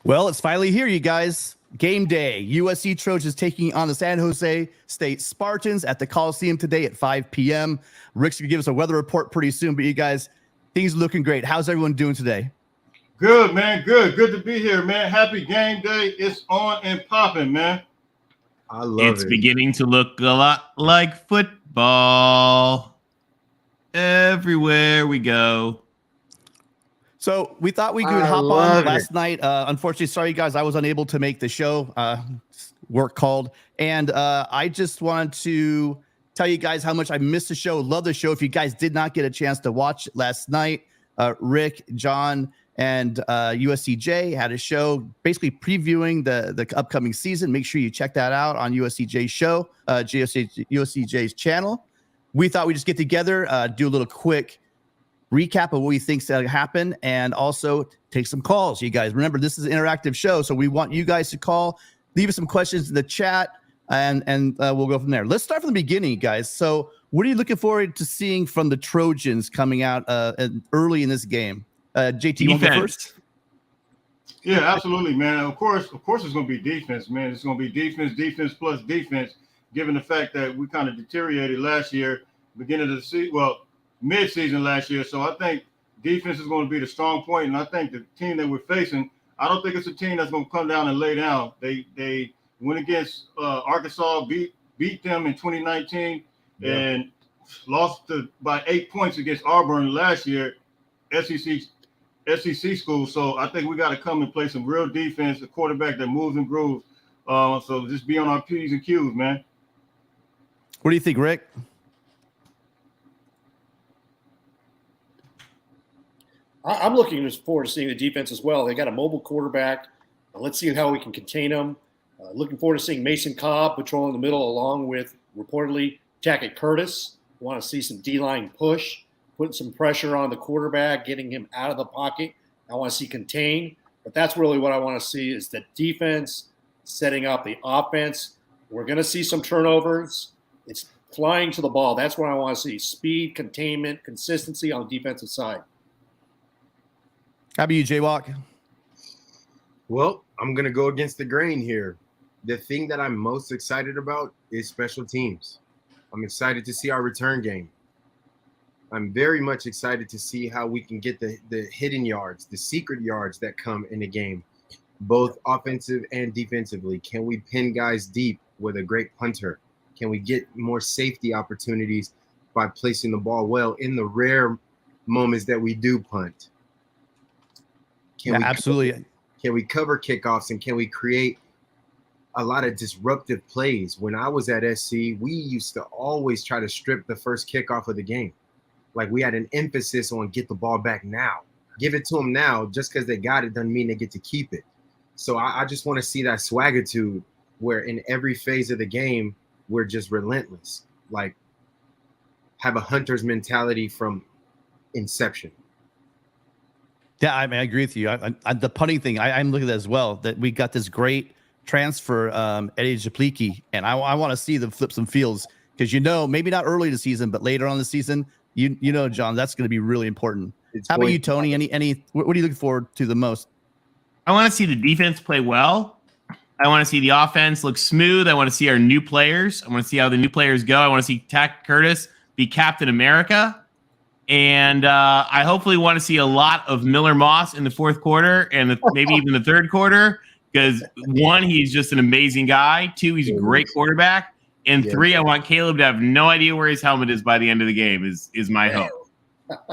Well, it's finally here, you guys. Game day. USC Trojans taking on the San Jose State Spartans at the Coliseum today at 5 p.m. Rick's going to give us a weather report pretty soon, but you guys, things are looking great. How's everyone doing today? Good, man. Good to be here, man. Happy game day. It's on and popping, man. I love it. It's beginning to look a lot like football everywhere we go. So we thought we could hop on last night. Unfortunately, sorry, guys, I was unable to make the show. Work called. And I just wanted to tell you guys how much I missed the show. Love the show. If you guys did not get a chance to watch it last night, Rick, John, and USCJ had a show basically previewing the upcoming season. Make sure you check that out on USCJ's show, USCJ's channel. We thought we'd just get together, do a little quick recap of what we think's going to happen, and also take some calls. You guys remember, this is an interactive show, so we want you guys to call, leave us some questions in the chat, and we'll go from there. Let's start from the beginning, guys. So what are you looking forward to seeing from the Trojans coming out early in this game? JT, you want to go first? Yeah, absolutely, man. Of course, it's going to be defense, man. It's going to be defense plus defense, given the fact that we kind of deteriorated last year, beginning of the season, well, mid-season last year. So I think defense is going to be the strong point, and I think the team that we're facing, I don't think it's a team that's going to come down and lay down. They went against Arkansas, beat them in 2019, and lost by 8 points against Auburn last year, SEC school. So I think we got to come and play some real defense, a quarterback that moves and grooves. So just be on our P's and Q's, man. What do you think, Rick? I'm looking forward to seeing the defense as well. They got a mobile quarterback. Let's see how we can contain them. Looking forward to seeing Mason Cobb patrolling the middle along with, reportedly, Tackett Curtis. Want to see some D-line push, putting some pressure on the quarterback, getting him out of the pocket. I want to see contain. But that's really what I want to see is the defense setting up the offense. We're going to see some turnovers. It's flying to the ball. That's what I want to see. Speed, containment, consistency on the defensive side. How about you, Jaywalk? Well, I'm going to go against the grain here. The thing that I'm most excited about is special teams. I'm excited to see our return game. I'm very much excited to see how we can get the hidden yards, the secret yards that come in the game, both offensive and defensively. Can we pin guys deep with a great punter? Can we get more safety opportunities by placing the ball well in the rare moments that we do punt? Absolutely. Can we cover kickoffs, and can we create a lot of disruptive plays? When I was at SC, we used to always try to strip the first kickoff of the game. Like, we had an emphasis on get the ball back now. Give it to them now. Just because they got it doesn't mean they get to keep it. So I just want to see that swagitude where in every phase of the game, we're just relentless. Like, have a hunter's mentality from inception. Yeah, I mean, I agree with you. The punting thing, I'm looking at that as well, that we got this great transfer, Eddie Japliki, and I want to see them flip some fields because, maybe not early in the season, but later on in the season, John, that's going to be really important. How about you, Tony? What are you looking forward to the most? I want to see the defense play well. I want to see the offense look smooth. I want to see our new players. I want to see how the new players go. I want to see Tackett Curtis be Captain America. And I hopefully want to see a lot of Miller Moss in the fourth quarter and maybe even the third quarter because, one, he's just an amazing guy. Two, he's a great quarterback. And three, I want Caleb to have no idea where his helmet is by the end of the game is my hope.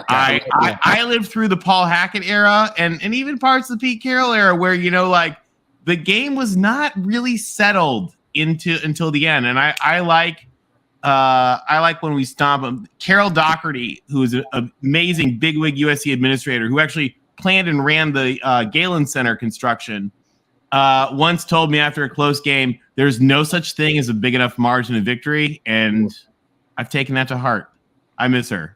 I lived through the Paul Hackett era and even parts of the Pete Carroll era where, the game was not really settled until the end. And I like when we stomp him. Carol Doherty, who is an amazing bigwig USC administrator who actually planned and ran the Galen Center construction, once told me after a close game, there's no such thing as a big enough margin of victory, and I've taken that to heart. I miss her.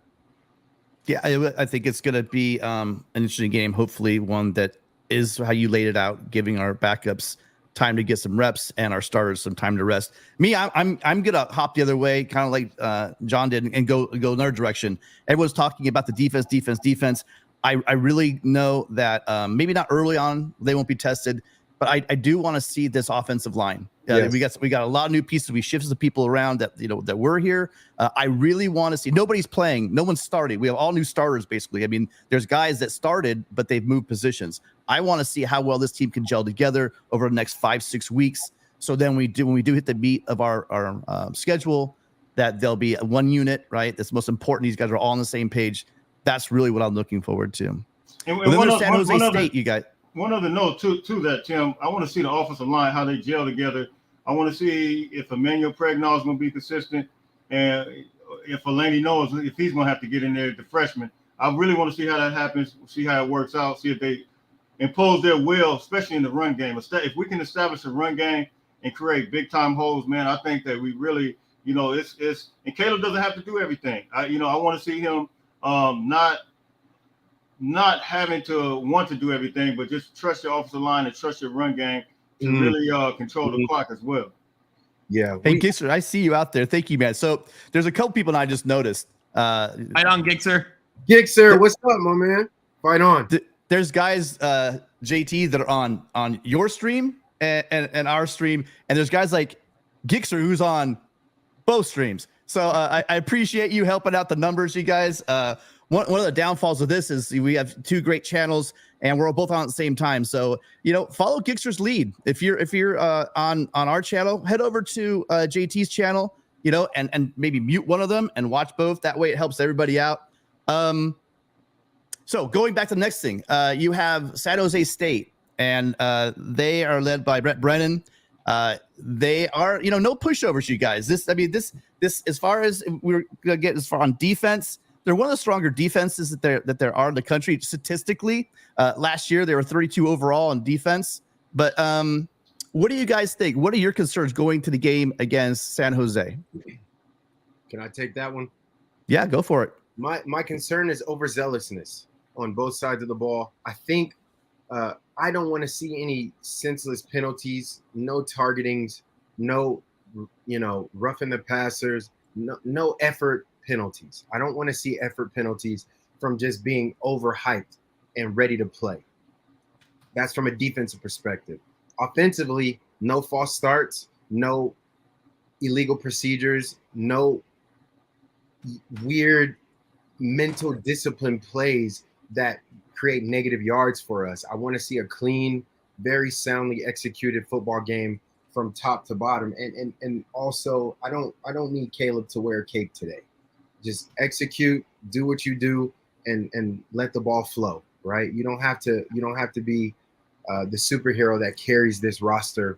Yeah, I think it's going to be an interesting game, hopefully one that is how you laid it out, giving our backups time to get some reps and our starters some time to rest. Me, I'm gonna hop the other way, kind of like John did, and go another direction. Everyone's talking about the defense. I really know that maybe not early on they won't be tested, but I do want to see this offensive line. Yes. We got a lot of new pieces. We shifted the people around that that were here. I really want to see. Nobody's playing. No one's starting. We have all new starters basically. I mean, there's guys that started, but they've moved positions. I want to see how well this team can gel together over the next 5-6 weeks. So then when we do hit the beat of our schedule, that there'll be one unit, right? That's most important. These guys are all on the same page. That's really what I'm looking forward to. And then there's San Jose State, you guys. One other note to that, Tim. I want to see the offensive line, how they gel together. I want to see if Emmanuel Pregnall is going to be consistent, and if Alani knows if he's going to have to get in there, the freshman. I really want to see how that happens, see how it works out, see if they impose their will, especially in the run game. If we can establish a run game and create big time holes, man, I think that we really, it's and Caleb doesn't have to do everything. I want to see him not having to want to do everything, but just trust your offensive line and trust your run game to really control the clock as well. Yeah. Hey, Gixer, I see you out there. Thank you, man. So there's a couple people I just noticed. Fight on, Gixer. Gixer, what's up, my man? Fight on. There's guys, JT, that are on your stream and our stream, and there's guys like Gixer who's on both streams. So I appreciate you helping out the numbers, you guys. One of the downfalls of this is we have two great channels and we're both on at the same time. So, follow Gixer's lead. If you're on our channel, head over to JT's channel, and maybe mute one of them and watch both. That way it helps everybody out. So going back to the next thing, you have San Jose State, and they are led by Brett Brennan. They are, no pushovers, you guys. This, as far as we're gonna get as far on defense, they're one of the stronger defenses that there are in the country statistically. Last year they were 32 overall on defense. But what do you guys think? What are your concerns going to the game against San Jose? Can I take that one? Yeah, go for it. My concern is overzealousness on both sides of the ball. I think I don't want to see any senseless penalties, no targetings, no roughing the passers, no effort penalties. I don't want to see effort penalties from just being overhyped and ready to play. That's from a defensive perspective. Offensively, no false starts, no illegal procedures, no weird mental discipline plays that create negative yards for us. I want to see a clean, very soundly executed football game from top to bottom. And also I don't need Caleb to wear a cape today. Just execute, do what you do, and let the ball flow, right? You don't have to be the superhero that carries this roster,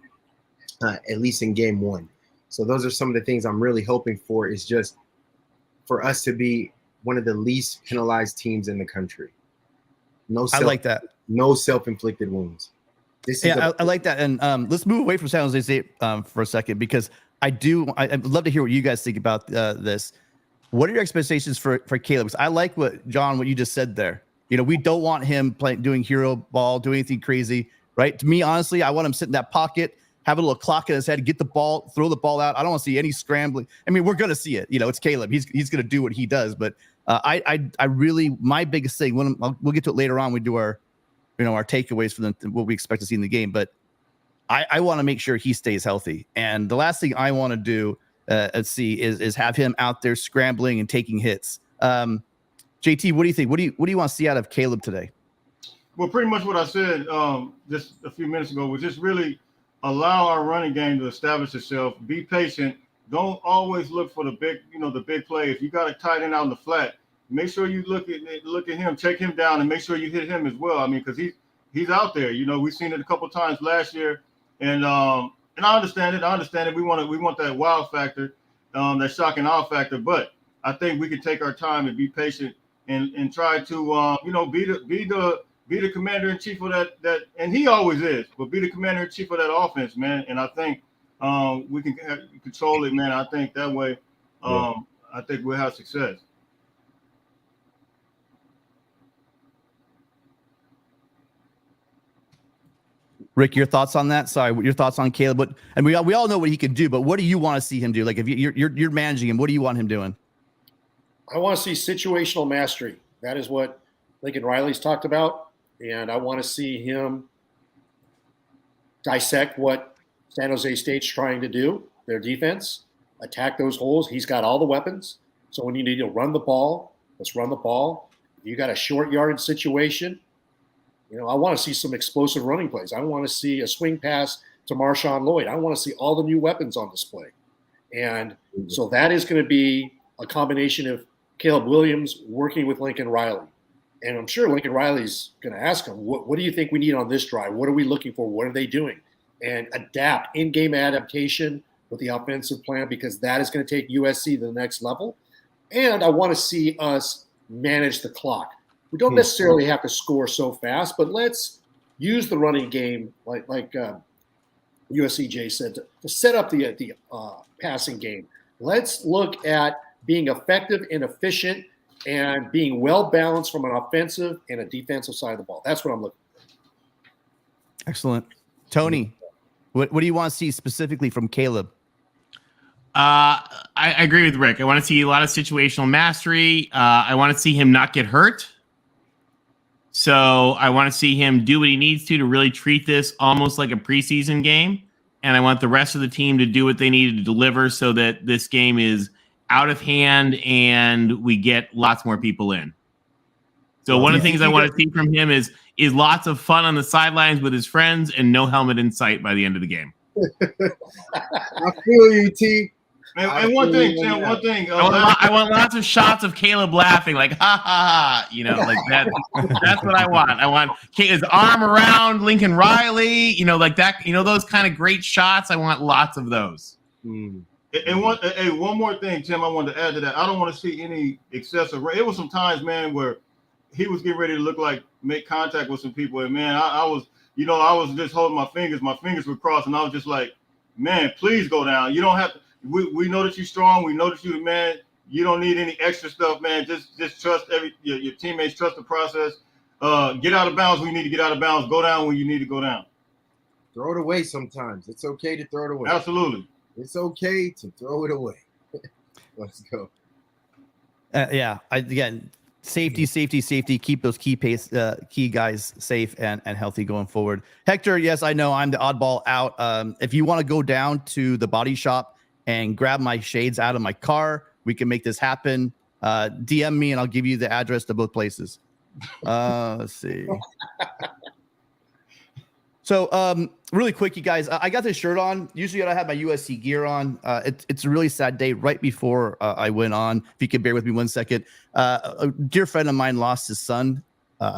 at least in game one. So those are some of the things I'm really hoping for, is just for us to be one of the least penalized teams in the country. I like that. No self-inflicted wounds. I like that. And let's move away from San Jose State for a second, because I'd love to hear what you guys think about this. What are your expectations for Caleb? Because I like what you just said there. We don't want him doing hero ball, doing anything crazy, right? To me, honestly, I want him sit in that pocket, have a little clock in his head, get the ball, throw the ball out. I don't want to see any scrambling. I mean, we're going to see it. It's Caleb. He's going to do what he does. But I really, my biggest thing, we'll get to it later on. We do our takeaways for what we expect to see in the game. But I want to make sure he stays healthy. And the last thing I want to do, is have him out there scrambling and taking hits. JT, what do you think? What do you want to see out of Caleb today? Well, pretty much what I said just a few minutes ago was just really allow our running game to establish itself. Be patient. Don't always look for the big play. If you got a tight end out in the flat, make sure you look at him, check him down, and make sure you hit him as well. I mean, because he's out there. We've seen it a couple of times last year, and I understand it. We want that wow factor, that shocking awe factor. But I think we can take our time and be patient and try to be the commander in chief of that, and he always is. But be the commander in chief of that offense, man. And I think we can control it, man. I think that way, I think we'll have success. Rick, your thoughts on that? Sorry, your thoughts on Caleb? But and we all know what he can do, but what do you want to see him do? Like, if you're managing him, what do you want him doing? I want to see situational mastery. That is what Lincoln Riley's talked about, and I want to see him dissect what San Jose State's trying to do, their defense, attack those holes. He's got all the weapons. So when you need to run the ball, let's run the ball. If you got a short yardage situation, I want to see some explosive running plays. I want to see a swing pass to Marshawn Lloyd. I want to see all the new weapons on display. And so that is going to be a combination of Caleb Williams working with Lincoln Riley. And I'm sure Lincoln Riley's going to ask him, what do you think we need on this drive? What are we looking for? What are they doing? And adapt, in-game adaptation with the offensive plan, because that is going to take USC to the next level. And I want to see us manage the clock. We don't necessarily have to score so fast, but let's use the running game, like USCJ said, to set up the passing game. Let's look at being effective and efficient and being well-balanced from an offensive and a defensive side of the ball. That's what I'm looking for. Excellent. Tony, what do you want to see specifically from Caleb? I agree with Rick. I want to see a lot of situational mastery. I want to see him not get hurt. So I want to see him do what he needs to really treat this almost like a preseason game. And I want the rest of the team to do what they need to deliver so that this game is out of hand and we get lots more people in. So one of the things I want to see from him is lots of fun on the sidelines with his friends and no helmet in sight by the end of the game. I feel you, T. And one thing, Tim, one thing. I want lots of shots of Caleb laughing, like, ha, ha, ha, like that. That's what I want. I want his arm around Lincoln Riley, like that, those kind of great shots. I want lots of those. And one more thing, Tim, I wanted to add to that. I don't want to see any excessive. It was some times, man, where he was getting ready to make contact with some people. And, man, I was just holding my fingers. My fingers were crossed, and I was just like, man, please go down. You don't have to. We know that you're strong. We know that you, man. You don't need any extra stuff, man. Just trust your teammates. Trust the process. Get out of bounds when you need to get out of bounds. Go down when you need to go down. Throw it away sometimes. It's okay to throw it away. Absolutely. It's okay to throw it away. Let's go. Again, safety. Keep those key guys safe and healthy going forward. Hector, yes, I know I'm the oddball out. If you want to go down to the body shop and grab my shades out of my car, we can make this happen. DM me and I'll give you the address to both places. Let's see. So really quick, you guys, I got this shirt on. Usually I have my USC gear on. It's a really sad day right before I went on. If you could bear with me 1 second. A dear friend of mine lost his son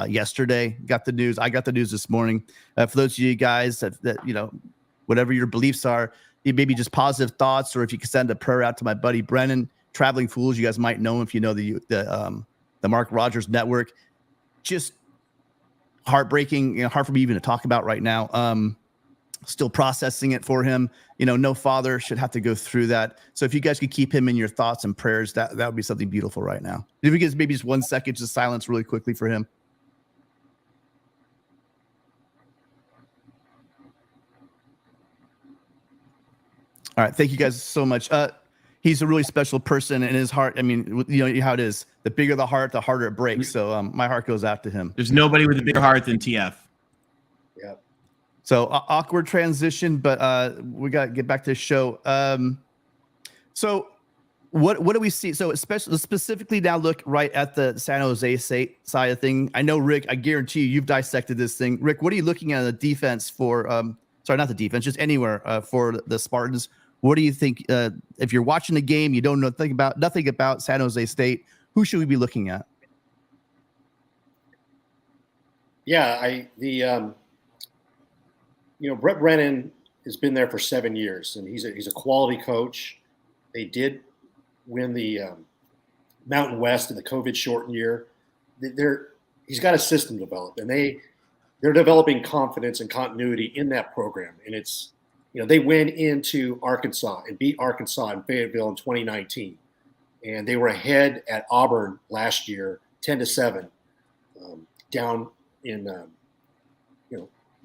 yesterday. Got the news. I got the news this morning. For those of you guys that whatever your beliefs are, maybe just positive thoughts, or if you could send a prayer out to my buddy Brennan, Traveling Fools. You guys might know him if you know the Mark Rogers Network. Just heartbreaking, hard for me even to talk about right now. Still processing it for him. No father should have to go through that. So if you guys could keep him in your thoughts and prayers, that would be something beautiful right now. If we get maybe just 1 second, just silence really quickly for him. All right. Thank you guys so much. He's a really special person, and his heart, I mean, how it is. The bigger the heart, the harder it breaks. So my heart goes out to him. There's nobody with a bigger heart than TF. Yeah. So awkward transition, but we got to get back to the show. So what do we see? So specifically now look right at the San Jose State side of thing. I know, Rick, I guarantee you've dissected this thing. Rick, what are you looking at the defense for? Sorry, not the defense, just anywhere for the Spartans. What do you think? If you're watching the game, you don't know nothing about San Jose State, who should we be looking at? Yeah, Brett Brennan has been there for 7 years, and he's a quality coach. They did win the Mountain West in the COVID shortened year. He's got a system developed, and they're developing confidence and continuity in that program. And it's, they went into Arkansas and beat Arkansas in Fayetteville in 2019. And they were ahead at Auburn last year, 10-7, down in,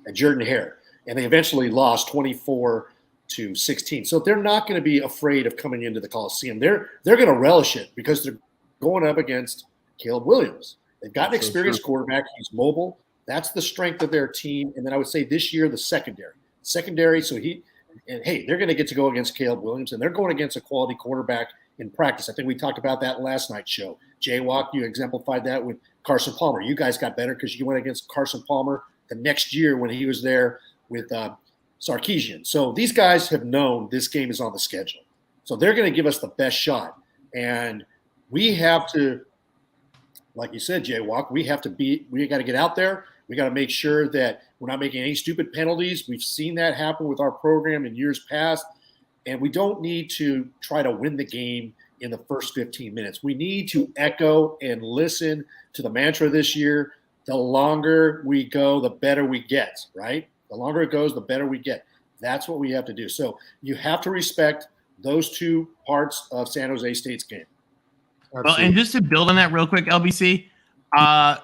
at Jordan-Hare. And they eventually lost 24-16. So they're not going to be afraid of coming into the Coliseum. They're going to relish it because they're going up against Caleb Williams. They've got an experienced quarterback. He's mobile. That's the strength of their team. And then I would say this year, the secondary. So they're going to get to go against Caleb Williams, and they're going against a quality quarterback in practice. I think we talked about that last night's show. Jaywalk, you exemplified that with Carson Palmer. You guys got better because you went against Carson Palmer the next year when he was there with Sarkisian. So these guys have known this game is on the schedule. So they're going to give us the best shot. And we have to, like you said, Jaywalk, we got to get out there. We got to make sure that we're not making any stupid penalties. We've seen that happen with our program in years past. And we don't need to try to win the game in the first 15 minutes. We need to echo and listen to the mantra this year. The longer we go, the better we get, right? The longer it goes, the better we get. That's what we have to do. So you have to respect those two parts of San Jose State's game. Well, and just to build on that real quick, LBC,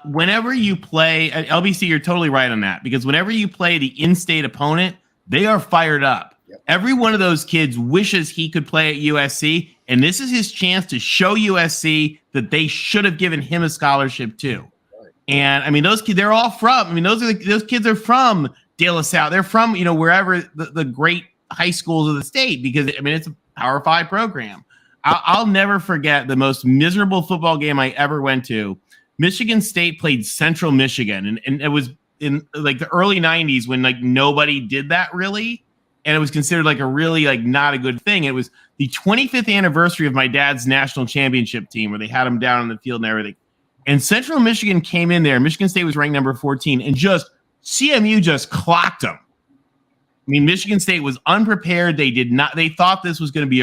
whenever you play at LBC, you're totally right on that, because whenever you play the in-state opponent, they are fired up. Yep. Every one of those kids wishes he could play at USC, and this is his chance to show USC that they should have given him a scholarship too. Right. And I mean, those kids, they're all from, I mean, those kids are from De La Salle. They're from, wherever the great high schools of the state, because I mean, it's a Power 5 program. I'll never forget the most miserable football game I ever went to. Michigan State played Central Michigan, and it was in like the early 90s when like nobody did that really, and it was considered like a really like not a good thing. It was the 25th anniversary of my dad's national championship team where they had him down on the field and everything. And Central Michigan came in there. Michigan State was ranked number 14, and CMU just clocked them. I mean, Michigan State was unprepared. They thought this was going to be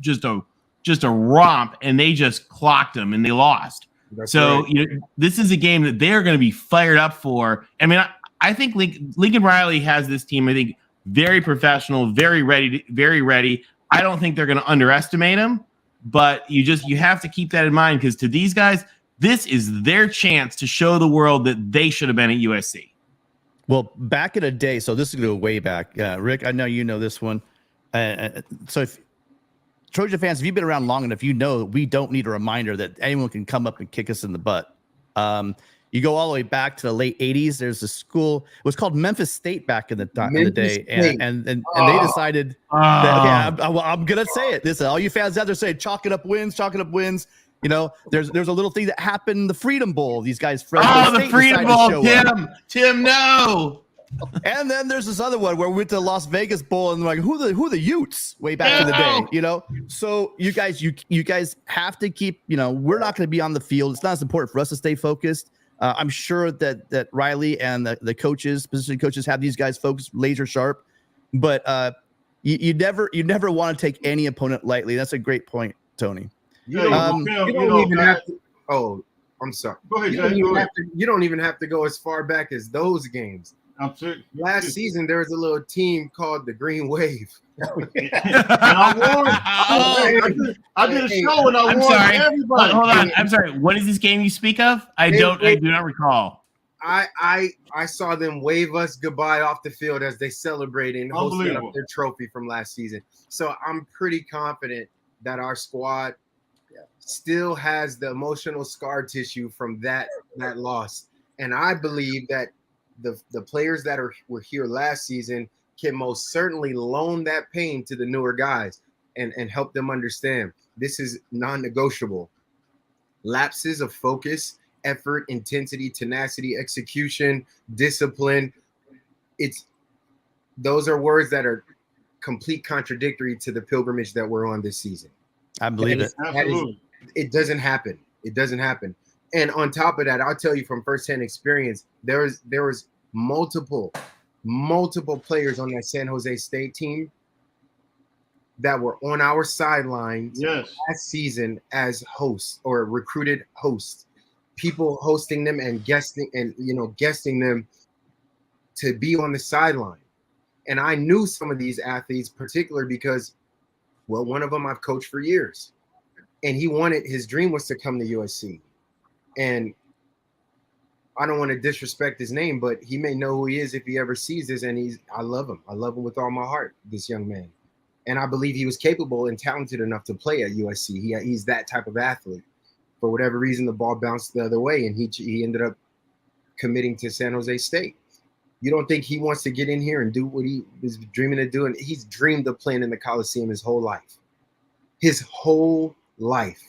just a romp, and they just clocked them and they lost. That's right. This is a game that they're going to be fired up for. I mean, I think Lincoln Riley has this team, I think, very professional, very ready. I don't think they're going to underestimate them, but you have to keep that in mind, because to these guys, this is their chance to show the world that they should have been at USC. Well, back in a day, so this is going to go way back. Rick, I know you know this one. So if Trojan fans, if you've been around long enough, you know we don't need a reminder that anyone can come up and kick us in the butt. You go all the way back to the late 80s. There's a school. It was called Memphis State back in the day, and they decided that, okay, I'm gonna say it. This all you fans out there say chalking up wins. There's a little thing that happened, the Freedom Bowl. These guys, the Freedom Bowl, Tim, no. And then there's this other one where we went to the Las Vegas Bowl, and like, who the Utes way back in the day, So you guys have to keep, we're not going to be on the field. It's not as important for us to stay focused. I'm sure that Riley and the coaches, position coaches, have these guys focused, laser sharp. But you never want to take any opponent lightly. That's a great point, Tony. You don't even have to. Oh, I'm sorry. Go ahead, you don't even have to go as far back as those games. I'm serious. Last season, there was a little team called the Green Wave. And I won. I did a show and I won everybody. Hold on. I'm sorry. What is this game you speak of? I do not recall. I saw them wave us goodbye off the field as they celebrated and hosted up their trophy from last season. So I'm pretty confident that our squad still has the emotional scar tissue from that loss. And I believe that the players that were here last season can most certainly loan that pain to the newer guys and help them understand this is non-negotiable. Lapses of focus, effort, intensity, tenacity, execution, discipline. Those are words that are complete contradictory to the pilgrimage that we're on this season. I believe it. Absolutely. It doesn't happen. It doesn't happen. And on top of that, I'll tell you from firsthand experience, there was multiple players on that San Jose State team that were on our sidelines last season as hosts or recruited hosts, people hosting them and guesting them to be on the sideline. And I knew some of these athletes, particularly because, well, one of them I've coached for years, and his dream was to come to USC. And I don't want to disrespect his name, but he may know who he is if he ever sees this. And I love him. I love him with all my heart, this young man. And I believe he was capable and talented enough to play at USC. He's that type of athlete. for whatever reason, the ball bounced the other way, and he ended up committing to San Jose State. You don't think he wants to get in here and do what he was dreaming of doing? He's dreamed of playing in the Coliseum his whole life. His whole life.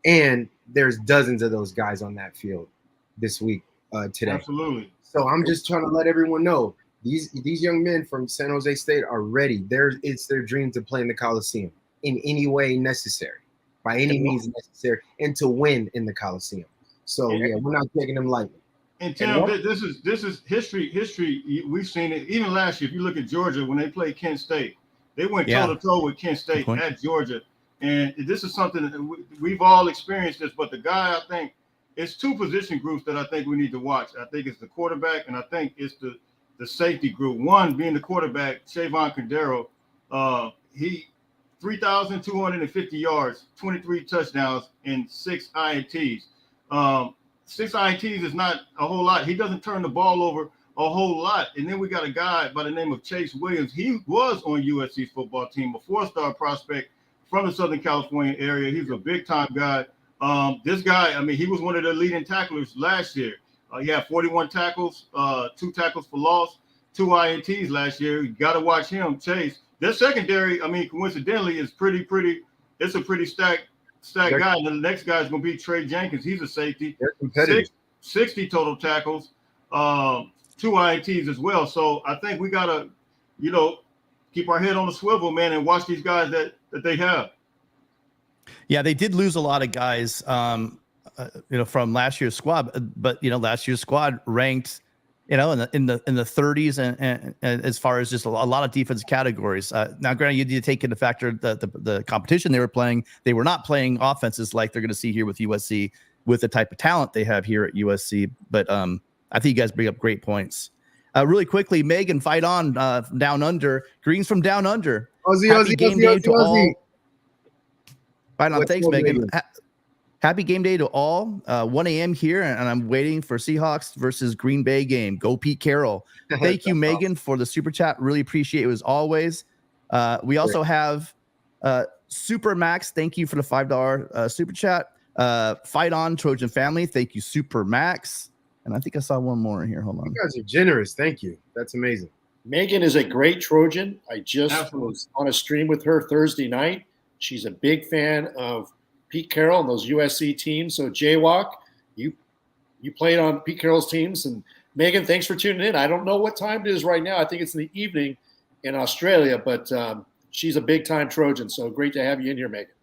And there's dozens of those guys on that field this week, today. Absolutely. So I'm just trying to let everyone know these young men from San Jose State are ready. It's their dream to play in the Coliseum in any way necessary, by any means necessary, and to win in the Coliseum. So yeah, we're not taking them lightly. And Tim, this is history. History. We've seen it even last year. If you look at Georgia when they played Kent State, they went toe to toe with Kent State at Georgia, and this is something that we've all experienced this. But the guy, I think, it's two position groups that I think we need to watch. I think it's the quarterback, and I think it's the safety group. One being the quarterback, Shavon Cordero. He 3,250 yards, 23 touchdowns, and 6 INTs. 6 INTs is not a whole lot. He doesn't turn the ball over a whole lot. And then we got a guy by the name of Chase Williams. He was on USC's football team, a 4-star prospect from the Southern California area. He's a big-time guy. This guy, I mean, he was one of the leading tacklers last year. He had 41 tackles, 2 tackles for loss, 2 INTs last year. You got to watch him, Chase. Their secondary, I mean, coincidentally, is pretty. It's a pretty stacked guy. And the next guy is going to be Trey Jenkins. He's a safety. They're competitive. 60 total tackles, 2 INTs as well. So I think we got to, keep our head on the swivel, man, and watch these guys that they have. Yeah, they did lose a lot of guys, from last year's squad. But last year's squad ranked, in the 30s, and as far as just a lot of defense categories. Now, granted, you need to take into factor the competition they were playing. They were not playing offenses like they're going to see here with USC, with the type of talent they have here at USC. But I think you guys bring up great points. Really quickly, Megan, fight on down under. Greens from down under. Happy game day to all. Fight on. Thanks, Megan. Happy game day to all. 1 a.m. here, and I'm waiting for Seahawks versus Green Bay game. Go Pete Carroll. Thank you, Megan, for the super chat. Really appreciate it as always. We also have Super Max. Thank you for the $5 super chat. Fight on, Trojan family. Thank you, Super Max. And I think I saw one more here. Hold on. You guys are generous. Thank you. That's amazing. Megan is a great Trojan. I just was on a stream with her Thursday night. She's a big fan of Pete Carroll and those USC teams. So Jaywalk, you played on Pete Carroll's teams. And Megan, thanks for tuning in. I don't know what time it is right now. I think it's in the evening in Australia, but she's a big time Trojan. So great to have you in here, Megan.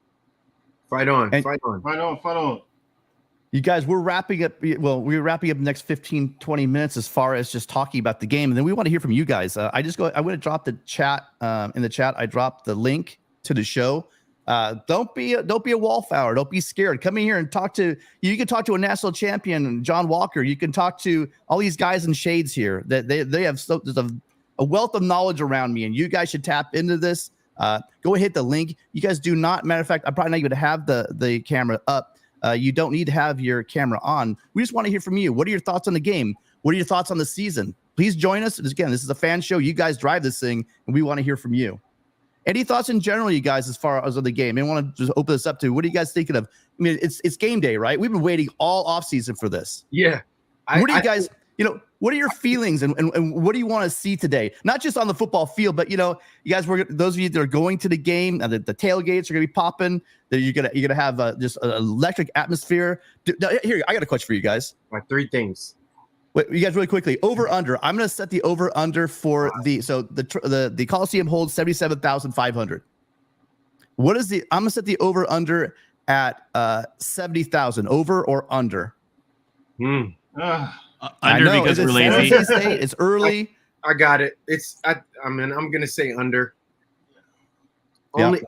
Fight on. You guys, we're wrapping up. Well, we're wrapping up the next 15, 20 minutes as far as just talking about the game. And then we want to hear from you guys. I'm going to drop the chat in the chat. I dropped the link to the show. Don't be a wallflower. Don't be scared. Come in here and talk to. You can talk to a national champion, John Walker. You can talk to all these guys in shades here. That they have there's a wealth of knowledge around me, and you guys should tap into this. Go hit the link. You guys do not. Matter of fact, I'm probably not even have the camera up. You don't need to have your camera on. We just want to hear from you. What are your thoughts on the game? What are your thoughts on the season? Please join us. Again, this is a fan show. You guys drive this thing, and we want to hear from you. Any thoughts in general, you guys, as far as on the game? I want to just open this up to what are you guys thinking of? I mean, it's game day, right? We've been waiting all off season for this. Yeah. What are you guys? What are your feelings and what do you want to see today? Not just on the football field, but you guys those of you that are going to the game, the tailgates are going to be popping. That you're gonna have just an electric atmosphere. Here, I got a question for you guys. My 3 things. Wait, you guys, really quickly. Over under. I'm going to set the over under for the Coliseum holds 77,500. What is the? I'm going to set the over under at 70,000. Over or under? Under know, because we're lazy. It's early. I got it. I'm going to say under. Yeah. Only,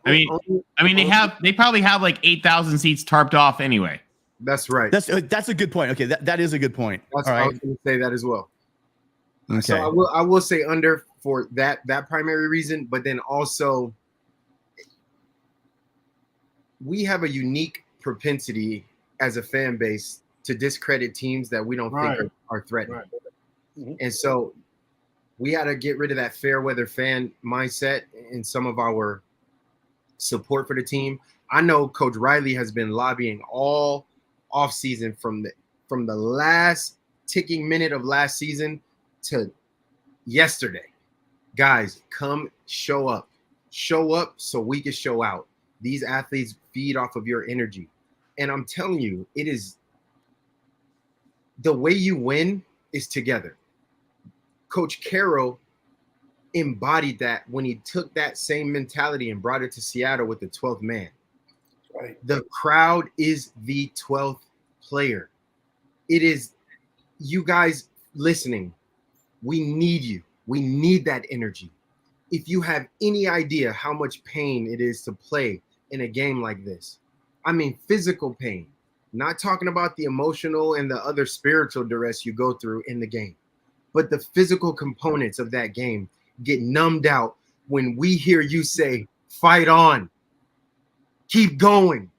They probably have like 8,000 seats tarped off anyway. That's right. That's a good point. Okay, that is a good point. All right. I was going to say that as well. Okay. So I will say under for that primary reason, but then also we have a unique propensity as a fan base to discredit teams that we don't think are threatening. Right. Mm-hmm. And so we had to get rid of that fair weather fan mindset in some of our support for the team. I know Coach Riley has been lobbying all offseason from the last ticking minute of last season to yesterday. Guys, come show up so we can show out. These athletes feed off of your energy. And I'm telling you, it is the way you win is together. Coach Carroll embodied that when he took that same mentality and brought it to Seattle with the 12th man. Right. The crowd is the 12th player. It is you guys listening. We need you. We need that energy. If you have any idea how much pain it is to play in a game like this, I mean, physical pain, not talking about the emotional and the other spiritual duress you go through in the game, but the physical components of that game get numbed out when we hear you say, fight on, keep going.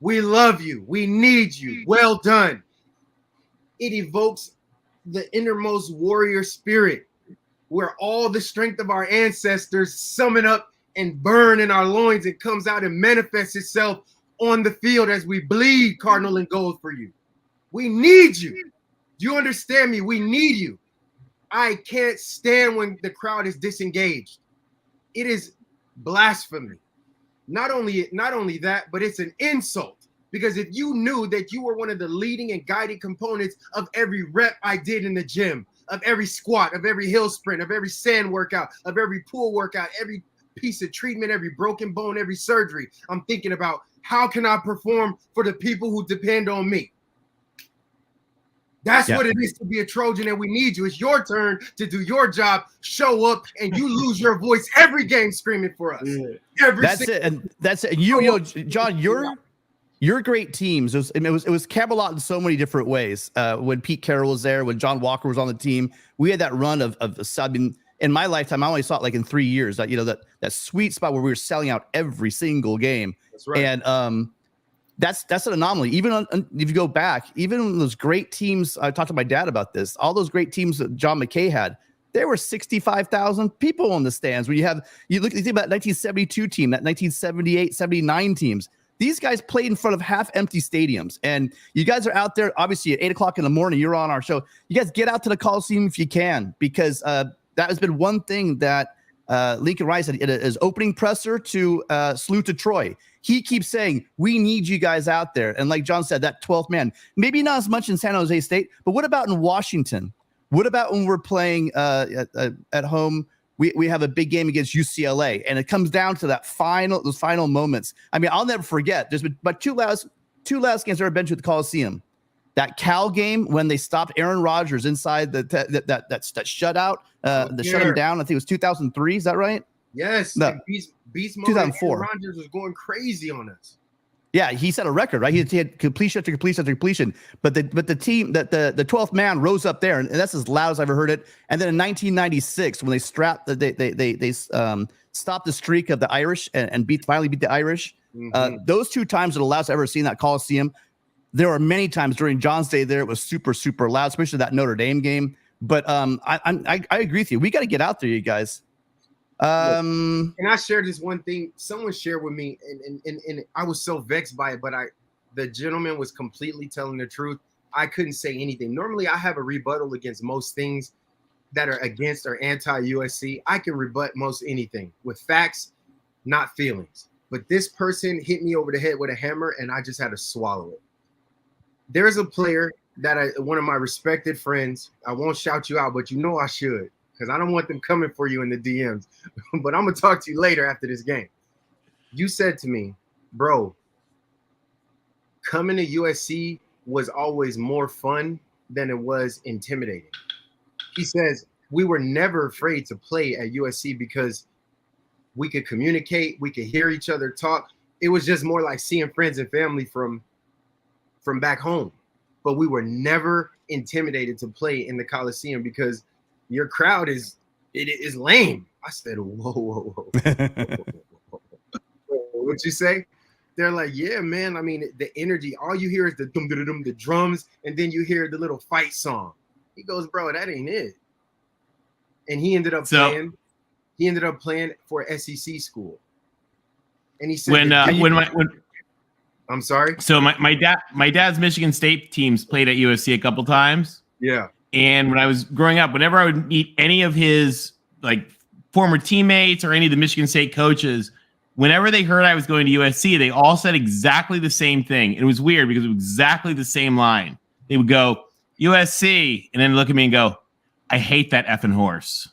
We love you. We need you. Well done. It evokes the innermost warrior spirit where all the strength of our ancestors summon up and burn in our loins and comes out and manifests itself on the field as we bleed cardinal and gold for you. We need you. Do you understand me? We need you. I can't stand when the crowd is disengaged. It is blasphemy. Not only that, but it's an insult. Because if you knew that you were one of the leading and guiding components of every rep I did in the gym, of every squat, of every hill sprint, of every sand workout, of every pool workout, every piece of treatment, every broken bone, every surgery, I'm thinking about how can I perform for the people who depend on me? That's what it is to be a Trojan, and we need you. It's your turn to do your job, show up, and you lose your voice every game screaming for us. That's it. And you know, John, your great teams. It was Camelot in so many different ways. When Pete Carroll was there, when John Walker was on the team, we had that run of subbing. In my lifetime, I only saw it like in 3 years. That that sweet spot where we were selling out every single game. That's right. And that's an anomaly. Even if you go back, even those great teams, I talked to my dad about this. All those great teams that John McKay had, there were 65,000 people in the stands. When you think about that 1972 team, that 1978, 79 teams. These guys played in front of half empty stadiums, and you guys are out there. Obviously, at 8 o'clock in the morning, you're on our show. You guys get out to the Coliseum if you can, because that has been one thing that Lincoln Rice had his opening presser to Salute to Troy. He keeps saying, we need you guys out there. And like John said, that 12th man, maybe not as much in San Jose State, but what about in Washington? What about when we're playing at home? We have a big game against UCLA, and it comes down to those final moments. I mean, I'll never forget. There's been but two last games I've ever been to at the Coliseum. That Cal game when they stopped Aaron Rodgers inside that shutout, shut him down. I think it was 2003. Is that right? Yes. No, Beast mode. 2004. Aaron Rodgers was going crazy on us. Yeah, he set a record, right? He had completion after completion after completion. But the team that the 12th man rose up there, and that's as loud as I've ever heard it. And then in 1996, when they stopped the streak of the Irish and finally beat the Irish. Mm-hmm. Those two times are the loudest I've ever seen that Coliseum. There are many times during John's day there, it was super, super loud, especially that Notre Dame game. But I agree with you. We got to get out there, you guys. And I shared this one thing someone shared with me, and I was so vexed by it, but the gentleman was completely telling the truth. I couldn't say anything. Normally, I have a rebuttal against most things that are against or anti-USC. I can rebut most anything with facts, not feelings. But this person hit me over the head with a hammer, and I just had to swallow it. There's a player that one of my respected friends, I won't shout you out, but you know I should, because I don't want them coming for you in the DMs. But I'm going to talk to you later after this game. You said to me, bro, coming to USC was always more fun than it was intimidating. He says, we were never afraid to play at USC because we could communicate, we could hear each other talk. It was just more like seeing friends and family from back home. But we were never intimidated to play in the Coliseum because your crowd is lame. I said, whoa. What'd you say? They're like, yeah, man. I mean, the energy, all you hear is the dum-dum-dum, the drums, and then you hear the little fight song. He goes, bro, that ain't it. And he ended up playing for SEC school. And he said, I'm sorry. So my dad's Michigan State teams played at USC a couple times. Yeah. And when I was growing up, whenever I would meet any of his like former teammates or any of the Michigan State coaches, whenever they heard I was going to USC, they all said exactly the same thing. It was weird because it was exactly the same line. They would go USC and then look at me and go, I hate that effing horse.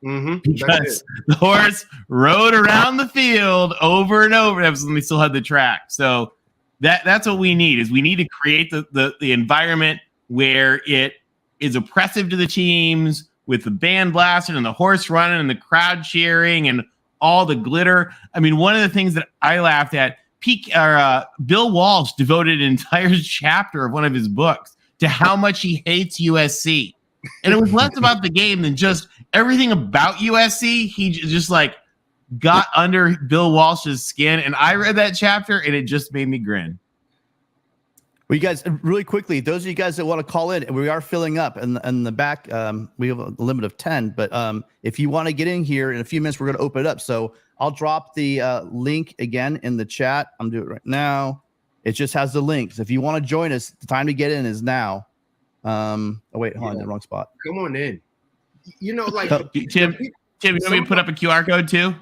Because the horse rode around the field over and over. That was when they still had the track. So that's what we need, is we need to create the environment where it is oppressive to the teams, with the band blasting and the horse running and the crowd cheering and all the glitter. I mean, one of the things that I laughed at, Bill Walsh devoted an entire chapter of one of his books to how much he hates USC. And it was less about the game than just everything about USC. He just like got under Bill Walsh's skin. And I read that chapter and it just made me grin. Well, you guys, really quickly, those of you guys that want to call in, we are filling up in the back. We have a limit of 10, but if you want to get in here in a few minutes, we're going to open it up. So I'll drop the link again in the chat. I'm doing it right now. It just has the links. If you want to join us, the time to get in is now. Oh wait, hold on, the wrong spot. Come on in. You know, like Tim, you want me to put up a QR code too?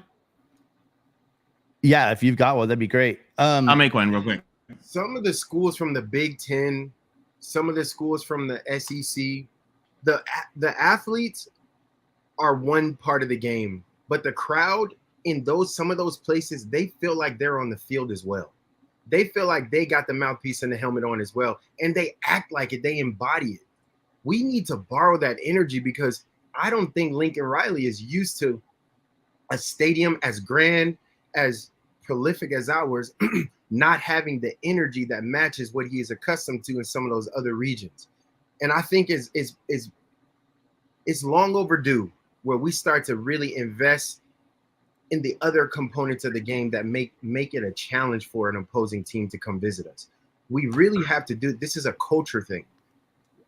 Yeah, if you've got one, that'd be great. I'll make one real quick. Some of the schools from the Big Ten, some of the schools from the SEC, the athletes are one part of the game, but the crowd in some of those places, they feel like they're on the field as well. They feel like they got the mouthpiece and the helmet on as well, and they act like it. They embody it. We need to borrow that energy, because I don't think Lincoln Riley is used to a stadium as grand, as prolific as ours, not having the energy that matches what he is accustomed to in some of those other regions. And I think it's long overdue where we start to really invest in the other components of the game that make it a challenge for an opposing team to come visit us. We really have to do, this is a culture thing.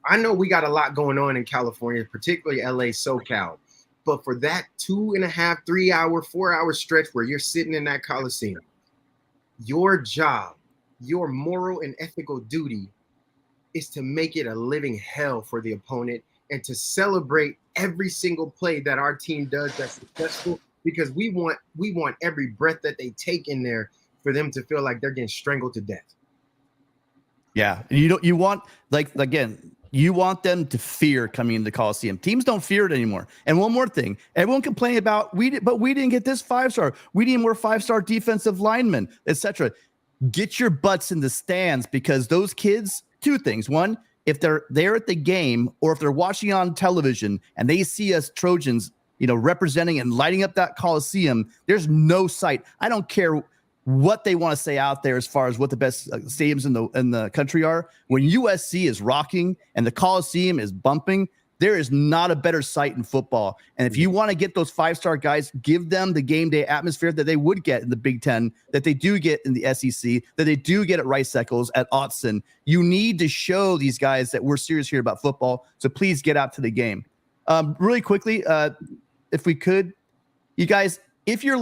I know we got a lot going on in California, particularly LA, SoCal, but for that 2.5, 3 hour, 4 hour stretch where you're sitting in that Coliseum, your job, your moral and ethical duty is to make it a living hell for the opponent and to celebrate every single play that our team does that's successful, because we want every breath that they take in there for them to feel like they're getting strangled to death. Yeah, you want, like, again, you want them to fear coming into the Coliseum. Teams don't fear it anymore. And one more thing, everyone complained about we didn't get this 5-star. We need more 5-star defensive linemen, etc. Get your butts in the stands, because those kids, two things. One, if they're there at the game or if they're watching on television and they see us Trojans, representing and lighting up that Coliseum, there's no sight. I don't care what they want to say out there as far as what the best stadiums in the country are. When USC is rocking and the Coliseum is bumping, there is not a better sight in football. And if you want to get those 5-star guys, give them the game day atmosphere that they would get in the Big Ten, that they do get in the SEC, that they do get at Rice Eccles, at Autzen. You need to show these guys that we're serious here about football. So please get out to the game. Really quickly, if we could, you guys, if you're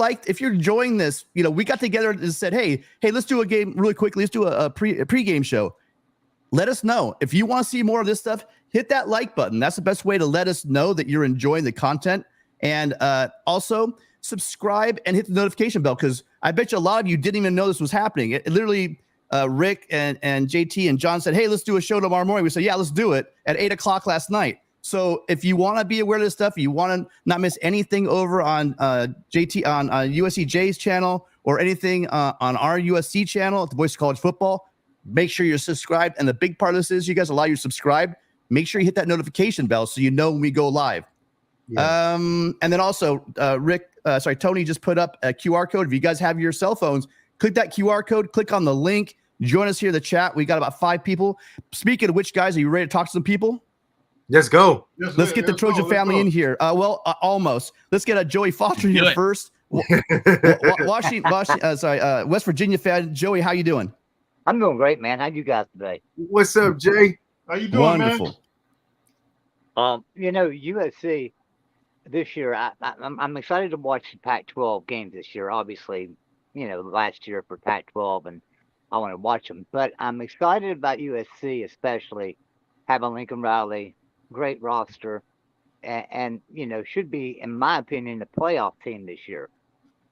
enjoying this, we got together and said, hey, let's do a game really quickly. Let's do a pregame show. Let us know. If you want to see more of this stuff, hit that like button. That's the best way to let us know that you're enjoying the content. And also subscribe and hit the notification bell, because I bet you a lot of you didn't even know this was happening. It literally, Rick and JT and John said, hey, let's do a show tomorrow morning. We said, yeah, let's do it at 8:00 last night. So if you want to be aware of this stuff, you want to not miss anything over on JT on USCJ's channel or anything on our USC channel at the Voice of College Football, make sure you're subscribed. And the big part of this is you guys allow you to subscribe. Make sure you hit that notification bell so you know when we go live. Yeah. And then also, Tony just put up a QR code. If you guys have your cell phones, click that QR code, click on the link, join us here in the chat. We got about 5 people. Speaking of which, guys, are you ready to talk to some people? Let's go. Let's get the Trojan family in here. Almost. Let's get a Joey Foster here first. West Virginia fan. Joey, how you doing? I'm doing great, man. How you guys today? What's up, Jay? How you doing, Wonderful. man? USC this year, I'm excited to watch the Pac-12 games this year. Obviously, last year for Pac-12, and I want to watch them. But I'm excited about USC, especially having Lincoln Riley, great roster, and should be, in my opinion, the playoff team this year.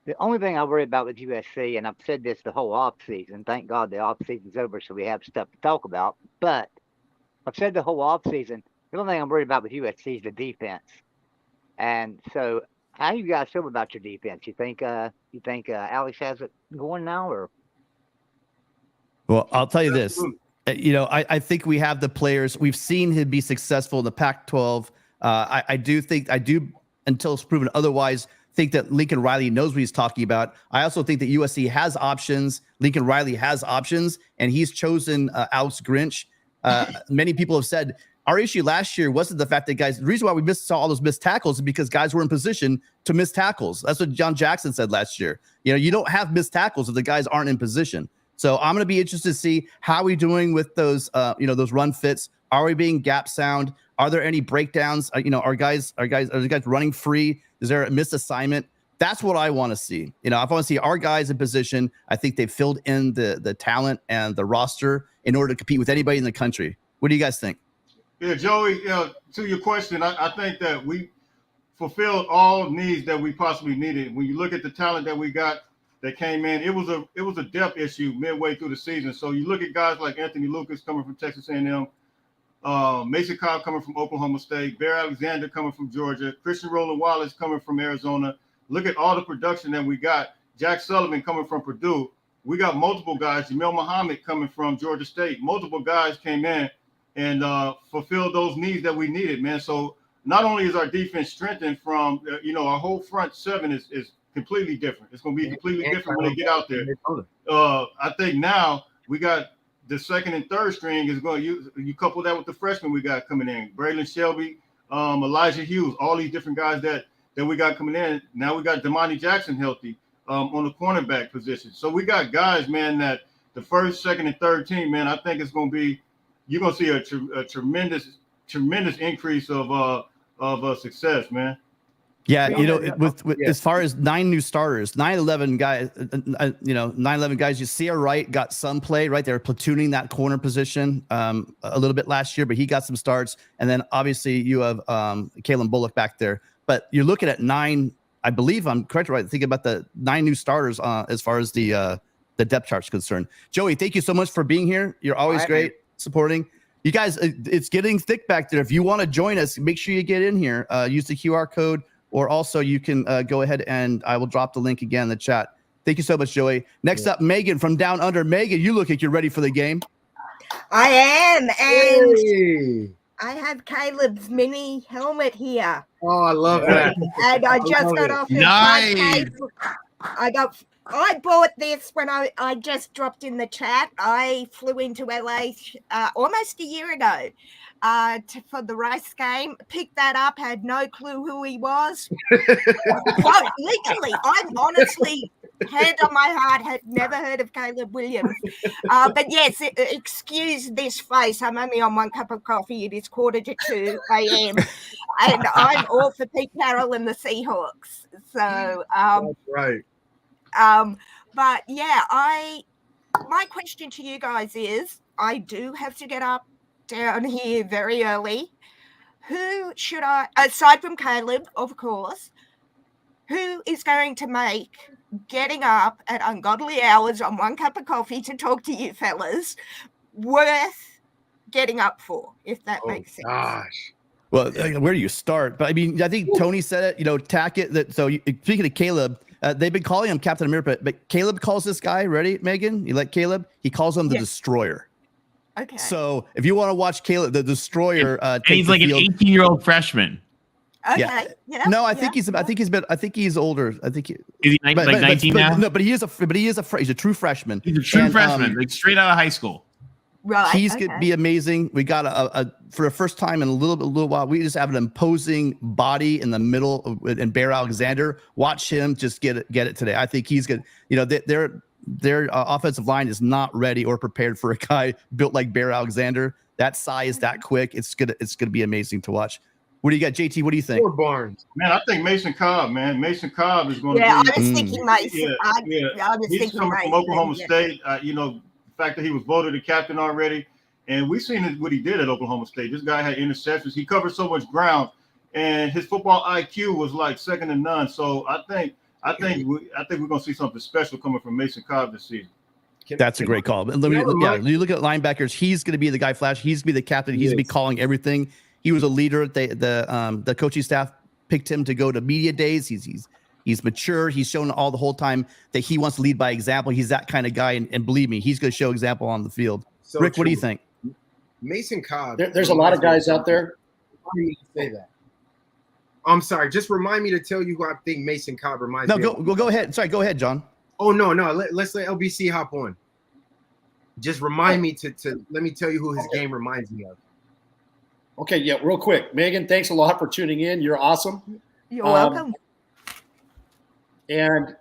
The only thing I worry about with USC, and I've said this the whole offseason, thank God the offseason's over so we have stuff to talk about, but I've said the whole offseason, the only thing I'm worried about with USC is the defense. And so how you guys feel about your defense? You think Alex has it going now, or? Well, I'll tell you this. I think we have the players. We've seen him be successful in the Pac-12. I do, until it's proven otherwise, think that Lincoln Riley knows what he's talking about. I also think that USC has options. Lincoln Riley has options, and he's chosen Alex Grinch. Many people have said our issue last year wasn't the fact that the reason why we saw all those missed tackles is because guys were in position to miss tackles. That's what John Jackson said last year. You don't have missed tackles if the guys aren't in position. So I'm going to be interested to see how we're doing with those, those run fits. Are we being gap sound? Are there any breakdowns? Are the guys running free? Is there a missed assignment? That's what I want to see. I want to see our guys in position. I think they've filled in the talent and the roster in order to compete with anybody in the country. What do you guys think? Yeah, Joey, to your question, I think that we fulfilled all needs that we possibly needed. When you look at the talent that we got that came in, it was a depth issue midway through the season. So you look at guys like Anthony Lucas coming from Texas A&M, Mason Cobb coming from Oklahoma State, Bear Alexander coming from Georgia, Christian Roland Wallace coming from Arizona. Look at all the production that we got. Jack Sullivan coming from Purdue. We got multiple guys. Jamil Muhammad coming from Georgia State. Multiple guys came in and fulfilled those needs that we needed, man. So not only is our defense strengthened from, our whole front seven is completely different. It's going to be completely different when they get out there. I think now we got the second and third string is going to you couple that with the freshmen we got coming in, Braylon Shelby, Elijah Hughes, all these different guys that we got coming in. Now we got Damani Jackson healthy on the cornerback position. So we got guys, man, that the first, second, and third team, man, I think it's going to be, you're going to see a tremendous increase of success, man. Yeah, with as far as 9 new starters, 9-11 guys, 9-11 guys. You see, Wright got some play, right? They were platooning that corner position a little bit last year, but he got some starts. And then obviously you have Kalen Bullock back there. But you're looking at 9. I believe I'm correct, right? Think about the 9 new starters as far as the depth chart is concerned. Joey, thank you so much for being here. You're always great supporting. You guys, it's getting thick back there. If you want to join us, make sure you get in here. Use the QR code. Or also you can go ahead and I will drop the link again in the chat. Thank you so much, Joey. Next up, Megan from Down Under. Megan, you look like you're ready for the game. I am. And I have Caleb's mini helmet here. Oh, I love that. And I just got off his Nice. I bought this when I just dropped in the chat. I flew into LA almost a year ago for the race game. Picked that up, had no clue who he was. Literally, I'm honestly, hand on my heart, had never heard of Caleb Williams. But yes, excuse this face. I'm only on 1 cup of coffee. It is 1:45 a.m. and I'm all for Pete Carroll and the Seahawks. So, that's right. But yeah, my question to you guys is, I do have to get up down here very early. Who should I, aside from Caleb, of course, who is going to make getting up at ungodly hours on 1 cup of coffee to talk to you fellas worth getting up for, if that makes sense? Gosh. Well, where do you start? But I mean, I think Tony said it, tack it. Speaking of Caleb, they've been calling him Captain America, but Caleb calls this guy, ready, Megan? You like Caleb? He calls him the Destroyer. Okay. So if you want to watch Caleb, the Destroyer, and he's like an 18-year-old freshman. Okay. Yeah. No, I think he's older. I think is he 19 now? No, but he's a true freshman. He's a true freshman, like straight out of high school. Right. He's gonna be amazing. We got a for the first time in a little while. We just have an imposing body in the middle, and Bear Alexander. Watch him just get it today. I think he's good. Their offensive line is not ready or prepared for a guy built like Bear Alexander. That size, that quick. It's gonna be amazing to watch. What do you got, JT? What do you think? Fort Barnes. Man, I think Mason Cobb, man. Mason Cobb is going to be. I was thinking Mason. Yeah. I was He's thinking coming Mason, from Oklahoma State. fact that he was voted a captain already. And we've seen what he did at Oklahoma State. This guy had interceptions. He covered so much ground, and his football IQ was like second to none. So I think we're gonna see something special coming from Mason Cobb this season. That's a great call. You look at linebackers. He's going to be the guy flash. He's going to be the captain. He's going to be calling everything. He was a leader. The coaching staff picked him to go to media days. He's mature. He's shown all the whole time that he wants to lead by example. He's that kind of guy, and believe me, he's going to show example on the field. So Rick, true. what do you think? Mason Cobb. There's a lot of guys out there. Say that. I'm sorry. Just remind me to tell you who I think Mason Cobb reminds me of. Go ahead. Sorry, go ahead, John. Oh, no. Let's let LBC hop on. Just remind me to let me tell you who his game reminds me of. Okay, yeah, real quick. Megan, thanks a lot for tuning in. You're awesome. You're welcome. And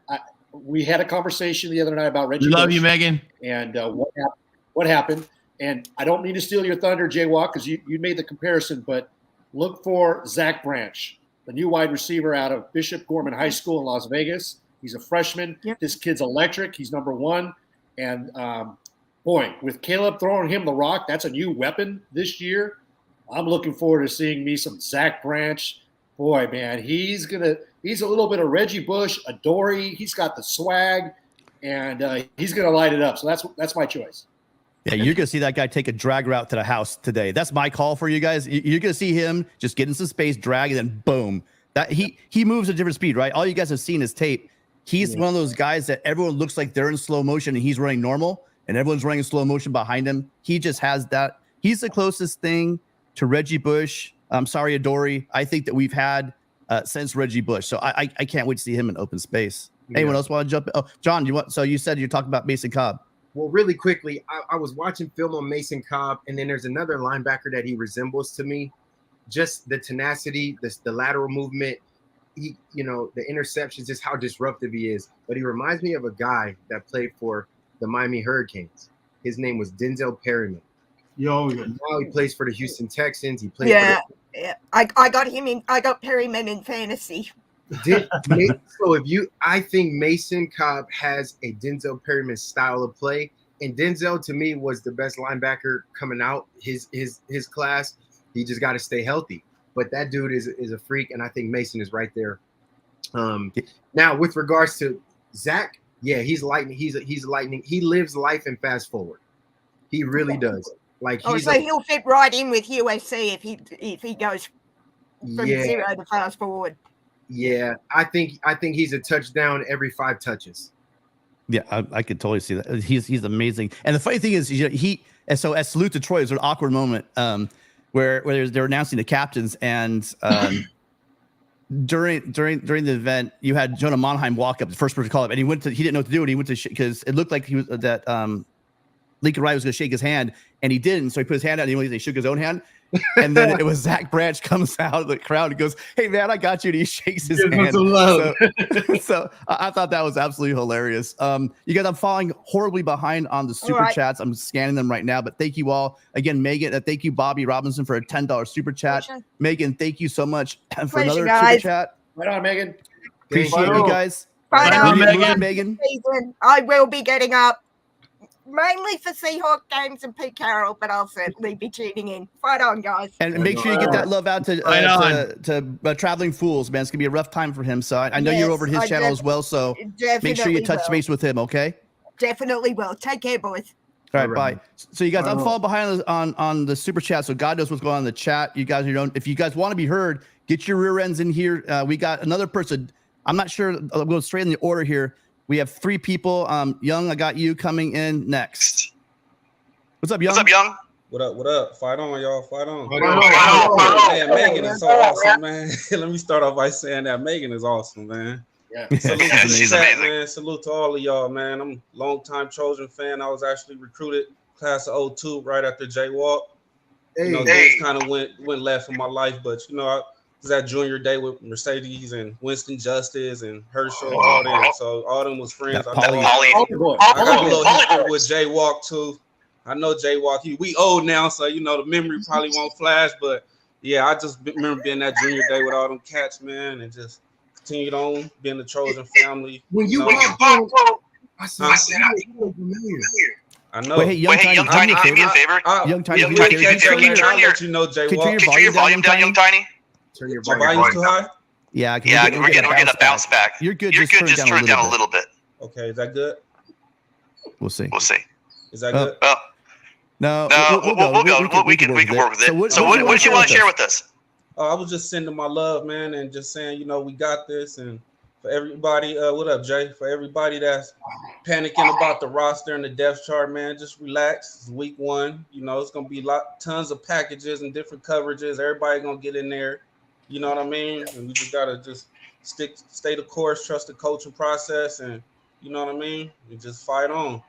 we had a conversation the other night about Reggie We love Bush you, Megan. and what happened. And I don't mean to steal your thunder, Jaywalk, because you made the comparison, but look for Zach Branch, the new wide receiver out of Bishop Gorman High School in Las Vegas. He's a freshman. Yep. This kid's electric. He's number one. And, boy, with Caleb throwing him the rock, that's a new weapon this year. I'm looking forward to seeing me some Zach Branch. Boy, man, he's a little bit of Reggie Bush, a Dory. He's got the swag, and he's going to light it up. So that's my choice. Yeah, you're going to see that guy take a drag route to the house today. That's my call for you guys. You're going to see him just get in some space, drag, and then boom. That he moves at a different speed, right? All you guys have seen is tape. He's one of those guys that everyone looks like they're in slow motion and he's running normal, and everyone's running in slow motion behind him. He just has that. He's the closest thing to Reggie Bush. I'm sorry, Adoree. I think that we've had since Reggie Bush. So I can't wait to see him in open space. Yeah. Anyone else want to jump in? Oh, John, so you said you're talking about Mason Cobb. Well, really quickly, I was watching film on Mason Cobb, and then there's another linebacker that he resembles to me. Just the tenacity, the lateral movement, the interceptions, just how disruptive he is. But he reminds me of a guy that played for the Miami Hurricanes. His name was Denzel Perryman. Yo, now he plays for the Houston Texans. He plays. Yeah. I got him in. I got Perryman in fantasy. I think Mason Cobb has a Denzel Perryman style of play, and Denzel to me was the best linebacker coming out his class. He just got to stay healthy, but that dude is a freak, and I think Mason is right there. Now with regards to Zach, yeah, he's lightning. He's lightning. He lives life in fast forward. He really does. So he'll fit right in with USC if he goes from zero to fast forward. Yeah, I think he's a touchdown every 5 touches. Yeah, I could totally see that. He's amazing. And the funny thing is, so at Salute to Troy, there's an awkward moment where they're announcing the captains, and during the event, you had Jonah Monheim walk up, the first person to call up, and he didn't know what to do, and he went to because it looked like he was Lincoln Riley was going to shake his hand, and he didn't. So he put his hand out, and he shook his own hand. And then it was Zach Branch comes out of the crowd and goes, "Hey man, I got you." And he shakes his hand. So I thought that was absolutely hilarious. You guys, I'm falling horribly behind on the super chats. I'm scanning them right now, but thank you all again. Megan, thank you, Bobby Robinson, for a $10 super chat. Pleasure. Megan, thank you so much for Pleasure, another guys. super chat. Right on, Megan. Appreciate you guys. Right on, Megan. I will be getting up mainly for Seahawk games and Pete Carroll, but I'll certainly be tuning in. Fight on, guys. And make sure you get that love out to Traveling Fools, man. It's going to be a rough time for him. So I know you're over at his channel as well. So make sure you touch base with him, okay? Definitely will. Take care, boys. All right, bye. So you guys, I'm falling behind on the super chat. So God knows what's going on in the chat. You guys, if you guys want to be heard, get your rear ends in here. We got another person. I'm not sure. I'll go straight in the order here. We have 3 people. Young, I got you coming in next. What's up, Young? What up? Fight on, y'all. Fight on. Man, Megan is so awesome, man. Let me start off by saying that Megan is awesome, man. Yeah. She's amazing. Man. Salute to all of y'all, man. I'm a longtime Trojan fan. I was actually recruited class of 02 right after Jaywalk. Things kind of went left in my life, but I was at junior day with Mercedes and Winston Justice and Herschel, all them. So all them was friends. I got a little history with Jaywalk too. I know Jaywalk. We old now, so the memory probably won't flash. But yeah, I just remember being that junior day with all them cats, man, and just continued on being the Trojan family. When you walked in, I said, "I look familiar." I know. Wait, hey, Young Tiny, do me a favor. Young Tiny, Young Tiny, can you turn your volume down, Young Tiny? Turn your My volume's too high? Yeah, We're getting a bounce back. You're good. You're good. Just turn it down a little bit. Okay, is that good? We'll see. Is that good? Well, No, we'll go. We can work with it. So what do you want to share with us? I was just sending my love, man, and just saying, we got this. And for everybody, what up, Jay? For everybody that's panicking about the roster and the depth chart, man, just relax. It's week 1. It's gonna be tons of packages and different coverages. Everybody gonna get in there. You know what I mean? And we just gotta just stay the course, trust the coaching process, and you know what I mean? And just fight on.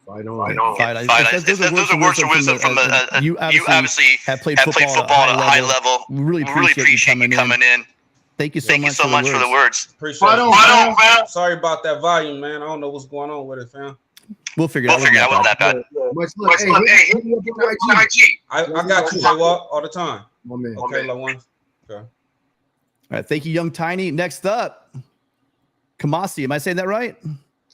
Fight on. Those are words of wisdom from you obviously have played football at a high level. We really appreciate you coming in. Thank you so much for the words. Appreciate it. Man. Sorry about that volume, man. I don't know what's going on with it, fam. We'll figure it out. It wasn't that bad. I got you, J-Walk, all the time. Okay, Okay. All right, thank you, Young Tiny. Next up, Kamasi. Am I saying that right?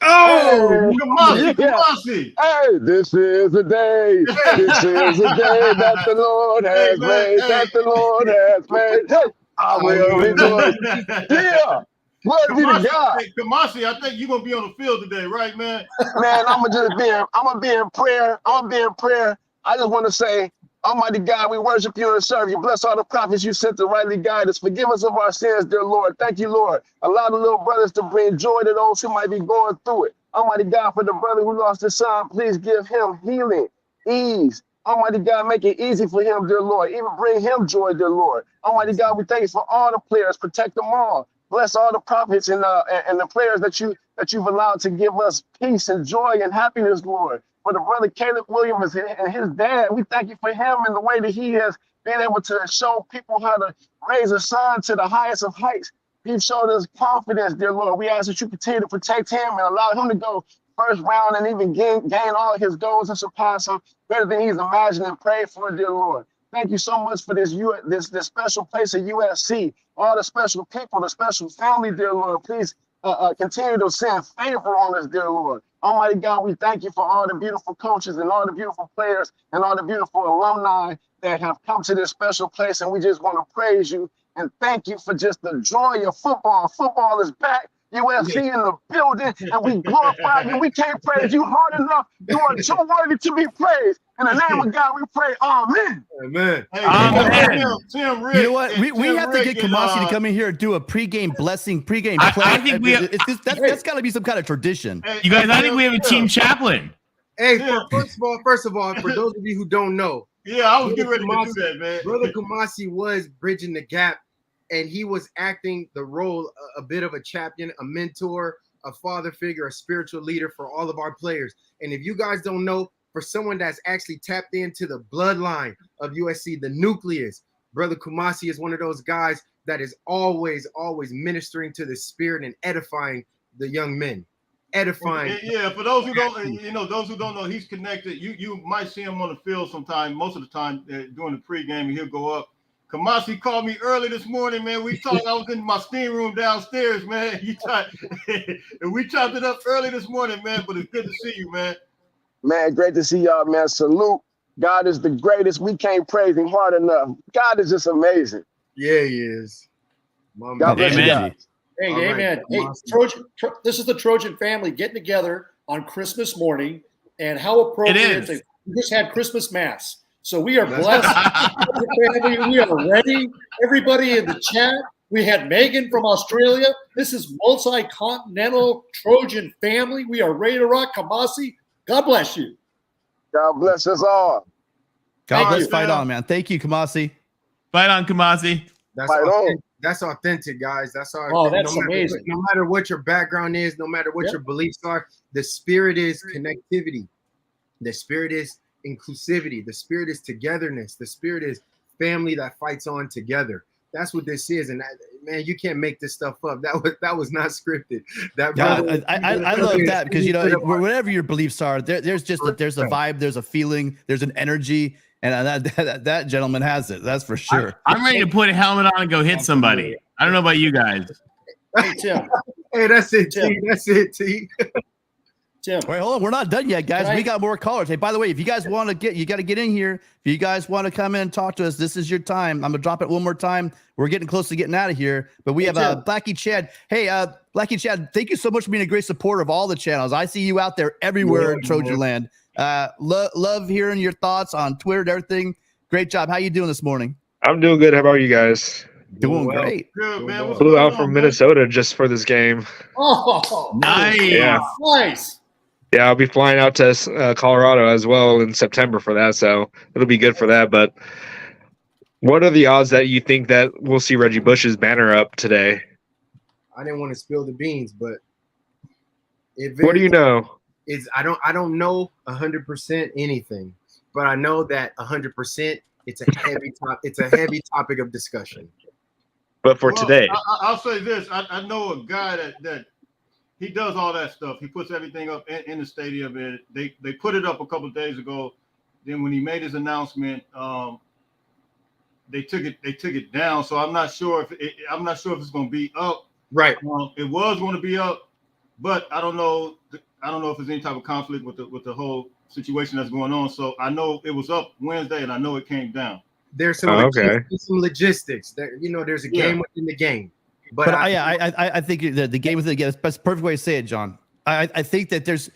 Oh, Kamasi. Hey, this is the day. This is the day that the Lord has made. That the Lord has made. Hey, I will rejoice. Yeah. Glory be to God. Hey, Kamasi, I think you're gonna be on the field today, right, man? Man, I'm gonna be in prayer. I just want to say, Almighty God, we worship you and serve you. Bless all the prophets you sent to rightly guide us. Forgive us of our sins, dear Lord. Thank you, Lord. Allow the little brothers to bring joy to those who might be going through it. Almighty God, for the brother who lost his son, please give him healing, ease. Almighty God, make it easy for him, dear Lord. Even bring him joy, dear Lord. Almighty God, we thank you for all the players. Protect them all. Bless all the prophets and the players that you've allowed to give us peace and joy and happiness, Lord. For the brother Caleb Williams and his dad, we thank you for him and the way that he has been able to show people how to raise a son to the highest of heights. He's showed us confidence, dear Lord. We ask that you continue to protect him and allow him to go first round and even gain all his goals and surpass him better than he's imagined and prayed for, dear Lord. Thank you so much for this special place at USC, all the special people, the special family, dear Lord. Please continue to send favor on us, dear Lord. Almighty God, we thank you for all the beautiful coaches and all the beautiful players and all the beautiful alumni that have come to this special place. And we just want to praise you and thank you for just the joy of football. Football is back. USC in the building, and we glorify you. We can't praise you hard enough. You are so worthy to be praised. In the name of God, we pray. Amen. Amen. Hey, Tim Rick, you know what? We have to get Kamasi to come in here and do a pregame blessing, pregame play. I think that's got to be some kind of tradition. You guys, I think we have a team chaplain. Hey, first of all, for those of you who don't know, I was getting ready to do that, man. Brother Kamasi was bridging the gap, and he was acting the role, a bit of a champion, a mentor, a father figure, a spiritual leader for all of our players. And if you guys don't know, for someone that's actually tapped into the bloodline of USC, the nucleus, Brother Kamasi is one of those guys that is always ministering to the spirit and edifying the young men. Edifying. Yeah, for those who don't know, he's connected. You might see him on the field sometime, most of the time during the pregame, and he'll go up. Kamasi called me early this morning, man. We talked. I was in my steam room downstairs, man. And we chopped it up early this morning, man. But it's good to see you, man. Man, great to see y'all, man. Salute. God is the greatest. We can't praise him hard enough. God is just amazing. Yeah, he is. God bless you guys. Hey, All amen. Right. Hey, this is the Trojan family getting together on Christmas morning, and how appropriate we just had Christmas Mass. So we are blessed. Family, we are ready. Everybody in the chat. We had Megan from Australia. This is multi-continental Trojan family. We are ready to rock. Kamasi, God bless you. God bless us all. God bless. Fight on, man. Thank you, Kamasi. Fight on, Kamasi. That's authentic, guys. That's our. Oh, that's amazing. No matter what your background is, no matter what your beliefs are, the spirit is connectivity. The spirit is inclusivity. The spirit is togetherness. The spirit is family that fights on together. That's what this is, and man, you can't make this stuff up. That was not scripted. I love that because whatever your beliefs are, there's a vibe, there's a feeling, there's an energy, and that gentleman has it. That's for sure. I'm ready to put a helmet on and go hit somebody. I don't know about you guys. Hey Tim. Hey, that's it, T. That's it, T. Tim. Wait, hold on. We're not done yet, guys. Can I- We got more callers. Hey, by the way, if you guys want to you got to get in here. If you guys want to come in and talk to us, this is your time. I'm going to drop it one more time. We're getting close to getting out of here. But we have Blackie Chad. Hey, Blackie Chad, thank you so much for being a great supporter of all the channels. I see you out there everywhere in Trojan Land. Love hearing your thoughts on Twitter and everything. Great job. How you doing this morning? I'm doing good. How about you guys? Doing great. Good, man. What's Flew going out on, from man? Minnesota just for this game. Oh, Nice. Yeah. Nice. Yeah, I'll be flying out to Colorado as well in September for that, so it'll be good for that. But what are the odds that you think that we'll see Reggie Bush's banner up today? I didn't want to spill the beans, but What do you know? I don't know 100% anything, but I know that 100% it's a heavy topic of discussion. But for today, I'll say this: I know a guy that he does all that stuff. He puts everything up in the stadium, and they put it up a couple of days ago. Then when he made his announcement, they took it down. So I'm not sure if it's going to be up. Right. It was going to be up, but I don't know if there's any type of conflict with the whole situation that's going on. So I know it was up Wednesday, and I know it came down. There's some logistics. There's a game within the game. But I think the game within the game. That's the perfect way to say it, John. I think that there's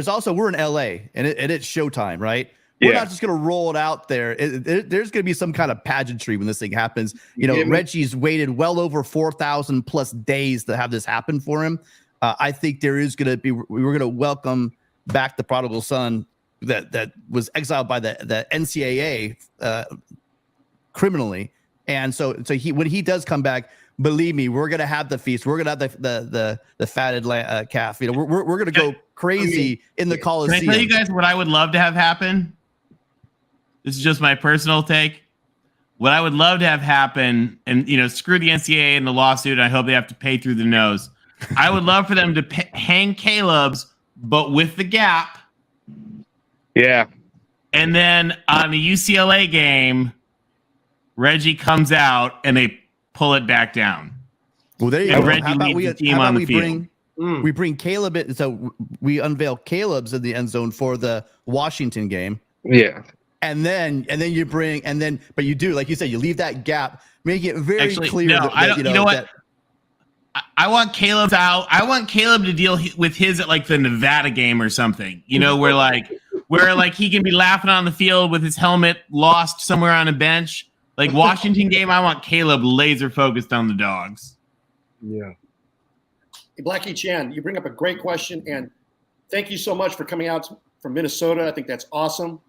also, we're in LA and it's showtime, right? We're not just going to roll it out there. There's going to be some kind of pageantry when this thing happens. Reggie's waited well over 4,000 plus days to have this happen for him. I think there is going to be, we're going to welcome back the prodigal son that was exiled by the NCAA criminally. And so when he does come back, believe me, we're going to have the feast. We're going to have the fatted calf. We're going to go crazy in the Coliseum. Can I tell you guys what I would love to have happen? This is just my personal take. What I would love to have happen, and screw the NCAA and the lawsuit, and I hope they have to pay through the nose. I would love for them to hang Caleb's, but with the gap. Yeah. And then on the UCLA game, Reggie comes out and they pull it back down. Well, there you and go. Reggie How about leads the team on the field. We bring Caleb in, so we unveil Caleb's in the end zone for the Washington game. Yeah. And then you bring, but you do, like you said, you leave that gap, make it very clear. No, I don't. You know what? I want Caleb out. I want Caleb to deal with his at like the Nevada game or something. Where he can be laughing on the field with his helmet lost somewhere on a bench. Like Washington game, I want Caleb laser focused on the dogs. Yeah. Hey, Blackie Chan, you bring up a great question, and thank you so much for coming out from Minnesota. I think that's awesome.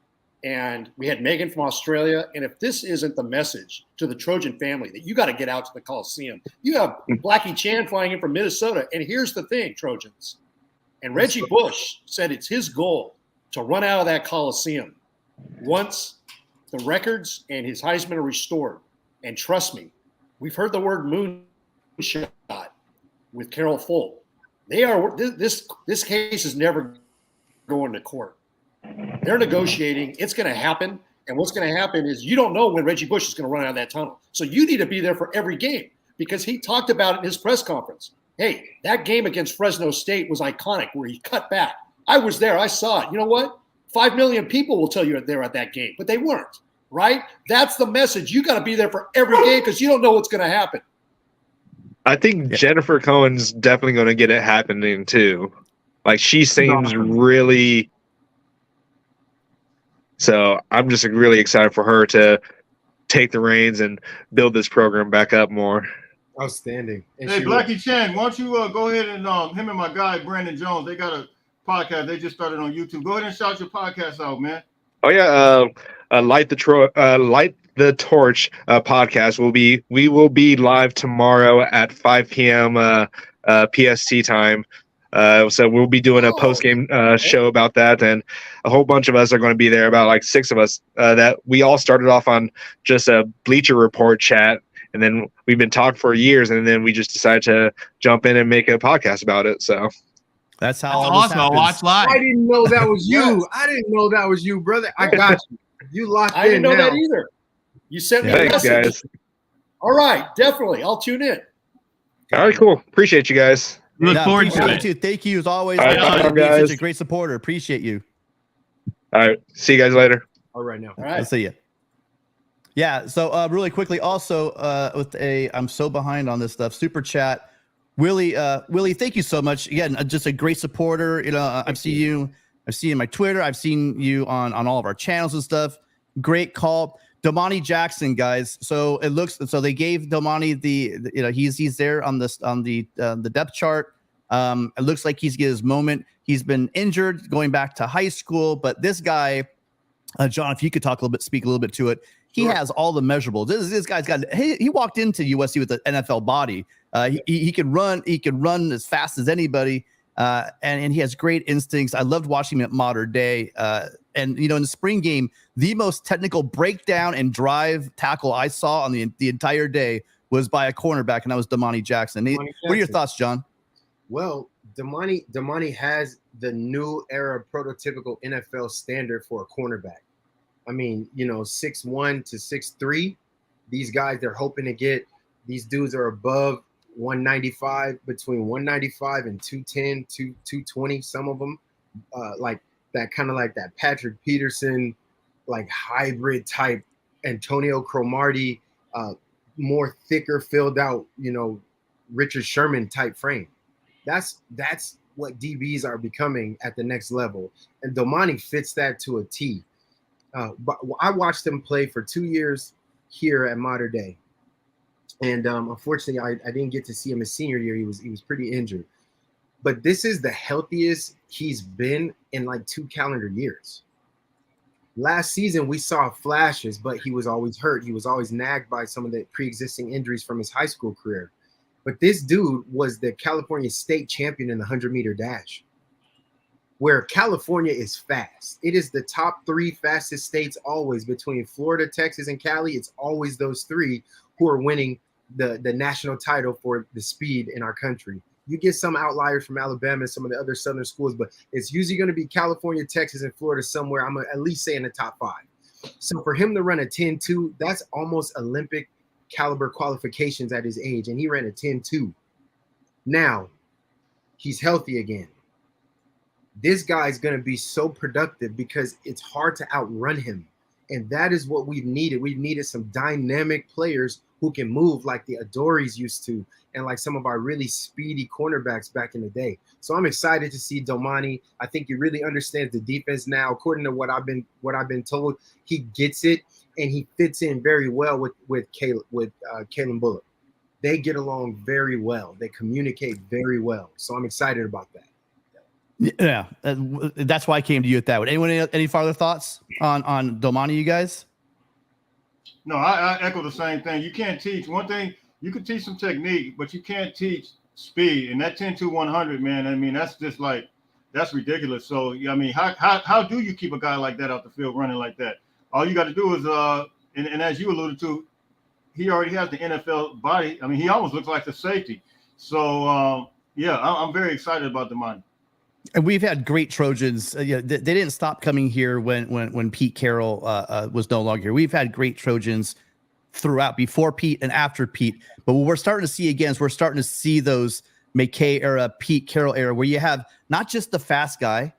And we had Megan from Australia. And if this isn't the message to the Trojan family that you got to get out to the Coliseum, you have Blackie Chan flying in from Minnesota. And here's the thing, Trojans. And Reggie Bush said it's his goal to run out of that Coliseum once the records and his Heisman are restored. And trust me, we've heard the word moonshot with Carol Folt. This case is never going to court. They're negotiating. It's going to happen. And what's going to happen is you don't know when Reggie Bush is going to run out of that tunnel. So you need to be there for every game because he talked about it in his press conference. Hey, that game against Fresno State was iconic where he cut back. I was there. I saw it. You know what? 5 million people will tell you they're at that game, but they weren't, right? That's the message. You got to be there for every game because you don't know what's going to happen. I think Jennifer Cohen's definitely going to get it happening too. Like she seems really. So I'm just really excited for her to take the reins and build this program back up more. Outstanding. And hey, Blackie Chan, why don't you go ahead and him and my guy Brandon Jones, they got a podcast. They just started on YouTube. Go ahead and shout your podcast out, man. Oh yeah, Light the Torch podcast we will be live tomorrow at 5 p.m. PST time. So we'll be doing a post-game show about that, and a whole bunch of us are going to be there, about like 6 of us, that we all started off on just a Bleacher Report chat, and then we've been talking for years, and then we just decided to jump in and make a podcast about it. So that's how awesome. I'll watch live. I didn't know that was you. I didn't know that was you, brother. I got you. You locked in. I didn't know that either. You sent me a Thanks, message. guys. All right, definitely. I'll tune in. All right, cool. Appreciate you guys. We look forward to appreciate it. you. Thank you as always. All right, for bye, being guys. such a great supporter. Appreciate you. All right. See you guys later. All right now. All right. I'll see you. Yeah. So really quickly, also I'm so behind on this stuff. Super chat, Willie. Willie, thank you so much. Again, just a great supporter. You know, I've seen you on my Twitter. I've seen you on all of our channels and stuff. Great call, Domani Jackson, guys. So it looks so they gave Domani the you know he's there on the depth chart. It looks like he's getting his moment. He's been injured going back to high school, but this guy, John, if you could speak a little bit to it. He has all the measurables. This guy's got. He walked into USC with an NFL body. He can run. He can run as fast as anybody, and he has great instincts. I loved watching him at Modern Day. And you know, in the spring game, the most technical breakdown and drive tackle I saw on the entire day was by a cornerback, and that was Domani Jackson. What are your thoughts, John? Well, Domani has the new era prototypical NFL standard for a cornerback. I mean, you know, 6'1" to 6'3", these guys, they're hoping to get, these dudes are above 195, between 195 and 210, 220, some of them, like that kind of like that Patrick Peterson, like hybrid type, Antonio Cromartie, more thicker, filled out, you know, Richard Sherman type frame. That's what DBs are becoming at the next level. And Domani fits that to a T. But I watched him play for 2 years here at Modern Day, and unfortunately, I didn't get to see him his senior year. He was pretty injured. But this is the healthiest he's been in like 2 calendar years. Last season, we saw flashes, but he was always hurt. He was always nagged by some of the pre-existing injuries from his high school career. But this dude was the California state champion in the 100-meter dash, where California is fast. It is the top 3 fastest states always, between Florida, Texas, and Cali. It's always those 3 who are winning the national title for the speed in our country. You get some outliers from Alabama and some of the other southern schools, but it's usually going to be California, Texas, and Florida somewhere. I'm going to at least say in the top 5. So for him to run a 10.2, that's almost Olympic caliber qualifications at his age, and he ran a 10.2. Now, he's healthy again. This guy's going to be so productive because it's hard to outrun him. And that is what we've needed. We've needed some dynamic players who can move like the Adoris used to, and like some of our really speedy cornerbacks back in the day. So I'm excited to see Domani. I think he really understands the defense now. According to what I've been told, he gets it, and he fits in very well with Kalen Bullock. They get along very well. They communicate very well. So I'm excited about that. Yeah, that's why I came to you at that. Anyone any further thoughts on Domani, you guys? No, I echo the same thing. You can't teach one thing. You can teach some technique, but you can't teach speed. And that 10-100, man, I mean, that's just like, that's ridiculous. So, I mean, how do you keep a guy like that out the field running like that? All you got to do is, and as you alluded to, he already has the NFL body. I mean, he almost looks like the safety. So, yeah, I'm very excited about Domani. And we've had great Trojans. They didn't stop coming here when Pete Carroll was no longer here. We've had great Trojans throughout, before Pete and after Pete. But what we're starting to see again is we're starting to see those McKay era, Pete Carroll era, where you have not just the fast guy,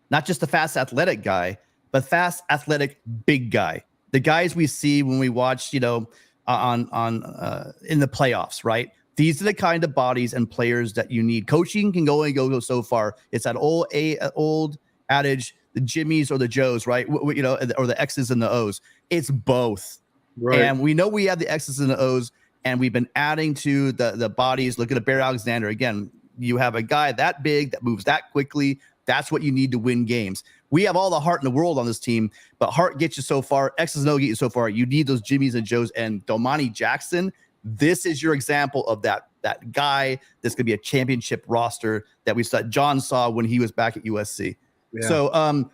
not just the fast athletic guy, but fast athletic big guy. The guys we see when we watch, on in the playoffs, right? These are the kind of bodies and players that you need. Coaching can only go so far. It's that old adage, the Jimmies or the Joes, right? Or the X's and the O's. It's both. Right. And we know we have the X's and the O's, and we've been adding to the bodies. Look at Bear Alexander. Again, you have a guy that big that moves that quickly. That's what you need to win games. We have all the heart in the world on this team, but heart gets you so far. X's and O's get you so far. You need those Jimmies and Joes. And Domani Jackson, this is your example of that guy that's going to be a championship roster that John saw when he was back at USC. Yeah. So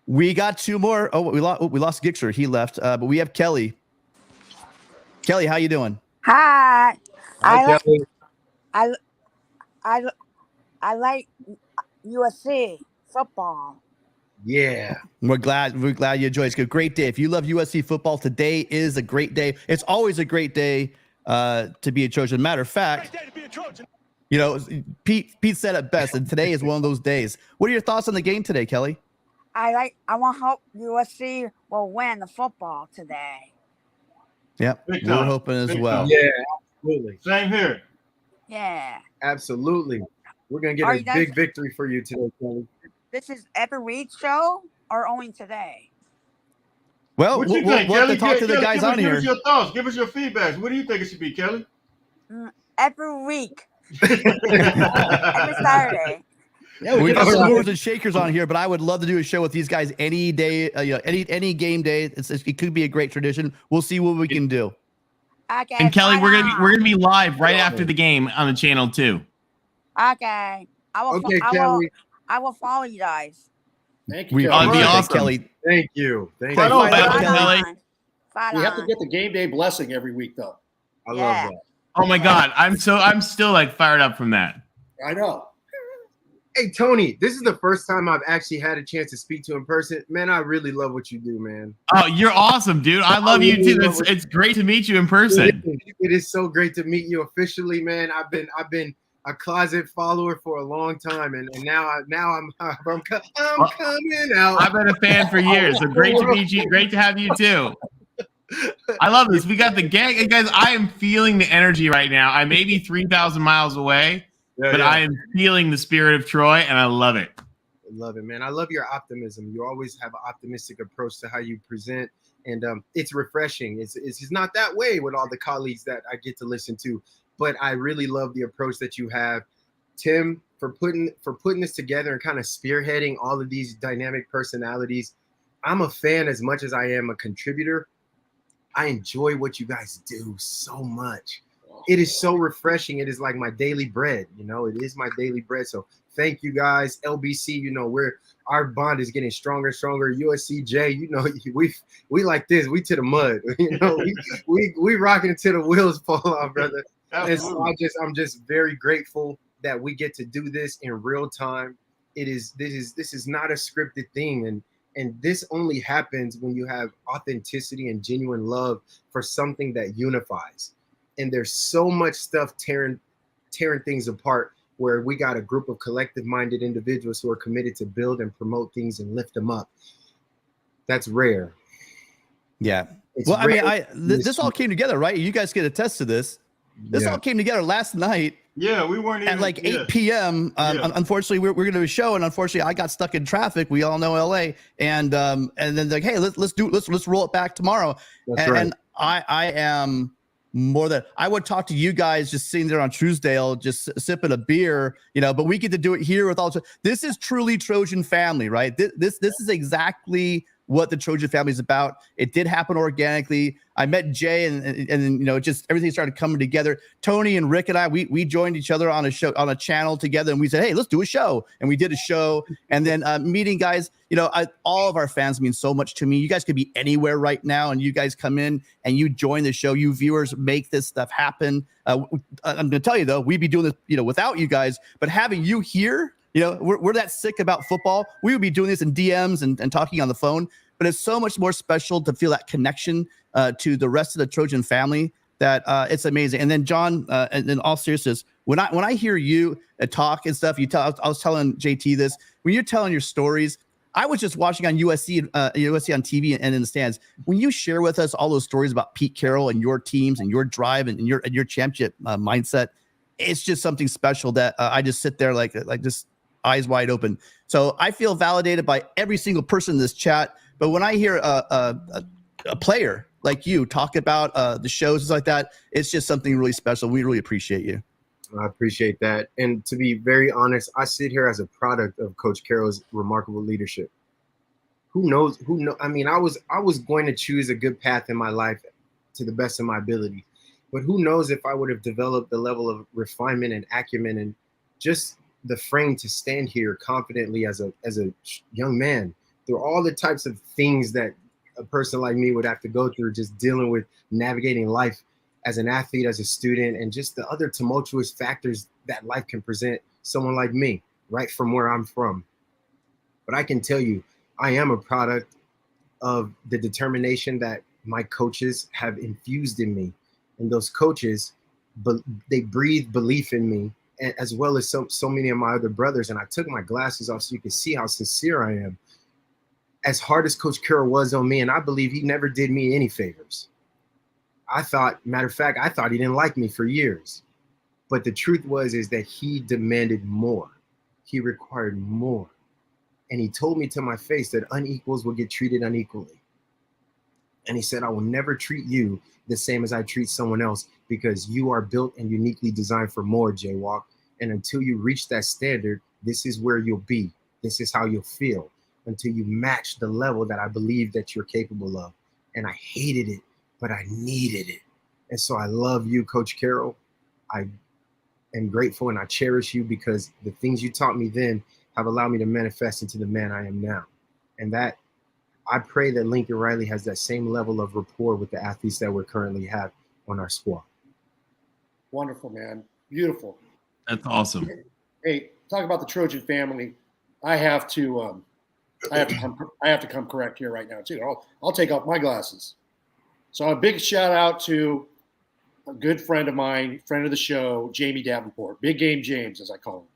we got 2 more. Oh, we lost Gixer. He left. But we have Kelly. Kelly, how you doing? Hi. Kelly. I like USC football. Yeah. We're glad you enjoyed it. It's a great day. If you love USC football, today is a great day. It's always a great day to be a Trojan. Matter of fact, You know, Pete said it best, and today is one of those days. What are your thoughts on the game today, Kelly? I want to hope USC will win the football today. Yep, Big we're time. hoping as Big well. time. Yeah, absolutely. Same here. Yeah. Absolutely. We're going to get Are a you guys- big victory for you today, Kelly. This is every week show or only today? Well, What we'll you think, have Kelly? to talk to the guys on give here. us your thoughts. Give us your feedbacks. What do you think it should be, Kelly? Every week. Every Saturday. Yeah, We get got us some some- movers and shakers on here, but I would love to do a show with these guys any day, any game day. It could be a great tradition. We'll see what we can do. Okay. And Kelly, we're bye gonna be live right after the game on the channel too. now. Okay. Okay, Kelly. I will follow you guys. Thank you, We Kelly. It'd be appreciate it, awesome. Kelly. Thank you. Thank Right you. on, Bye, Kelly. Kelly. Fight We have to on. get the game day blessing every week, though. I love Yeah. that. Oh my God, I'm still like fired up from that. I know. Hey, Tony, this is the first time I've actually had a chance to speak to you in person. Man, I really love what you do, man. Oh, you're awesome, dude. I love you too. It's great to meet you in person. It is so great to meet you officially, man. I've been a closet follower for a long time, and now I'm coming out. I've been a fan for years, so great to meet you. Great to have you too. I love this. We got the gang. And guys, I am feeling the energy right now. I may be 3,000 miles away, but I am feeling the spirit of Troy, and I love it. I love it, man. I love your optimism. You always have an optimistic approach to how you present, and it's refreshing. It's not that way with all the colleagues that I get to listen to, but I really love the approach that you have, Tim, for putting this together and kind of spearheading all of these dynamic personalities. I'm a fan as much as I am a contributor. I enjoy what you guys do so much. It is so refreshing. It is like my daily bread. It is my daily bread. So thank you guys. LBC, our bond is getting stronger and stronger. USCJ, we like this. We to the mud. We rocking until the wheels fall off, brother. And so I'm just very grateful that we get to do this in real time. This is not a scripted thing, and this only happens when you have authenticity and genuine love for something that unifies. And there's so much stuff tearing things apart, where we got a group of collective-minded individuals who are committed to build and promote things and lift them up. That's rare. Yeah. It's Well, rare. I mean, this all came together, right? You guys can attest to this. This all came together last night. Yeah, we weren't even at like 8 p.m. Unfortunately, we're going to do a show, and unfortunately, I got stuck in traffic. We all know LA, and then like, hey, let's roll it back tomorrow. That's right. And I am more than I would talk to you guys just sitting there on Truesdale, just sipping a beer, but we get to do it here with all. This is truly Trojan family, right? This is exactly what the Trojan family is about. It did happen organically. I met Jay, and just everything started coming together. Tony and Rick and I, we joined each other on a show, on a channel together, and we said, hey, let's do a show. And we did a show, and then meeting guys. All of our fans mean so much to me. You guys could be anywhere right now, and you guys come in and you join the show. You viewers make this stuff happen. I'm going to tell you though, we'd be doing this, without you guys. But having you here, we're that sick about football. We would be doing this in DMs and talking on the phone. But it's so much more special to feel that connection to the rest of the Trojan family that it's amazing. And then John, and in all seriousness, when I hear you talk and stuff, I was telling JT this, when you're telling your stories. I was just watching on USC on TV and in the stands. When you share with us all those stories about Pete Carroll and your teams and your drive and your championship mindset, it's just something special that I just sit there like just eyes wide open. So I feel validated by every single person in this chat. But when I hear a player like you talk about the shows and like that, it's just something really special. We really appreciate you. I appreciate that. And to be very honest, I sit here as a product of Coach Carroll's remarkable leadership. Who knows? I mean, I was going to choose a good path in my life to the best of my ability. But who knows if I would have developed the level of refinement and acumen and just the frame to stand here confidently as a young man through all the types of things that a person like me would have to go through, just dealing with navigating life as an athlete, as a student, and just the other tumultuous factors that life can present someone like me, right from where I'm from. But I can tell you, I am a product of the determination that my coaches have infused in me. And those coaches, they breathe belief in me as well as so many of my other brothers. And I took my glasses off so you can see how sincere I am. As hard as Coach Carroll was on me, and I believe he never did me any favors. Matter of fact, I thought he didn't like me for years. But the truth is that he demanded more. He required more. And he told me to my face that unequals will get treated unequally. And he said, I will never treat you the same as I treat someone else, because you are built and uniquely designed for more, Jaywalk. And until you reach that standard, this is where you'll be. This is how you'll feel until you match the level that I believe that you're capable of. And I hated it, but I needed it. And so I love you, Coach Carroll. I am grateful and I cherish you because the things you taught me then have allowed me to manifest into the man I am now. And that I pray that Lincoln Riley has that same level of rapport with the athletes that we currently have on our squad. Wonderful, man. Beautiful. That's awesome. Hey, talk about the Trojan family. I have to come correct here right now too. I'll take off my glasses. So a big shout out to a good friend of mine, friend of the show, Jamie Davenport, Big Game James, as I call him.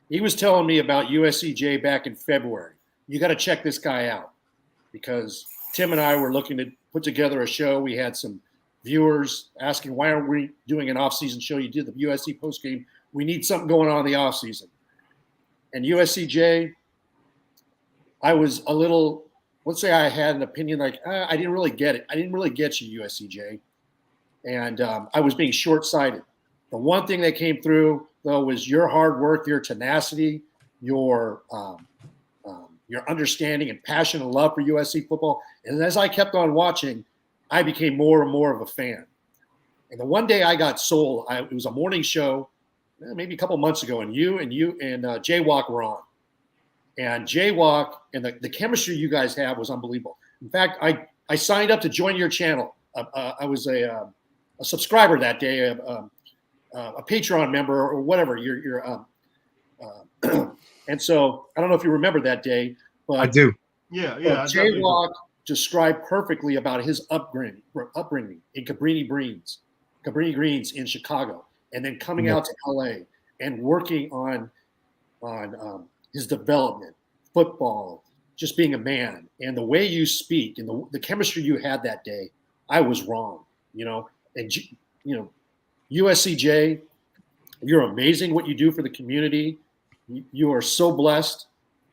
He was telling me about USCJ back in February. You got to check this guy out, because Tim and I were looking to put together a show. We had some viewers asking, why aren't we doing an off-season show? You did the USC postgame. We need something going on in the off-season. And USCJ, I was a little, let's say I had an opinion like, I didn't really get it. I didn't really get you, USCJ. And I was being short-sighted. The one thing that came through, though, was your hard work, your tenacity, your understanding and passion and love for USC football. And as I kept on watching, I became more and more of a fan. And the one day I got sold, it was a morning show, maybe a couple months ago, and you and Jaywalk were on. And Jaywalk and the chemistry you guys have was unbelievable. In fact, I signed up to join your channel. I was a subscriber that day, a Patreon member or whatever. And so I don't know if you remember that day, but I do. Yeah. Jaywalk described perfectly about his upbringing in Cabrini Greens in Chicago, and then coming out to LA and working on his development, football, just being a man, and the way you speak and the chemistry you had that day. I was wrong, and USCJ, you're amazing what you do for the community. You are so blessed.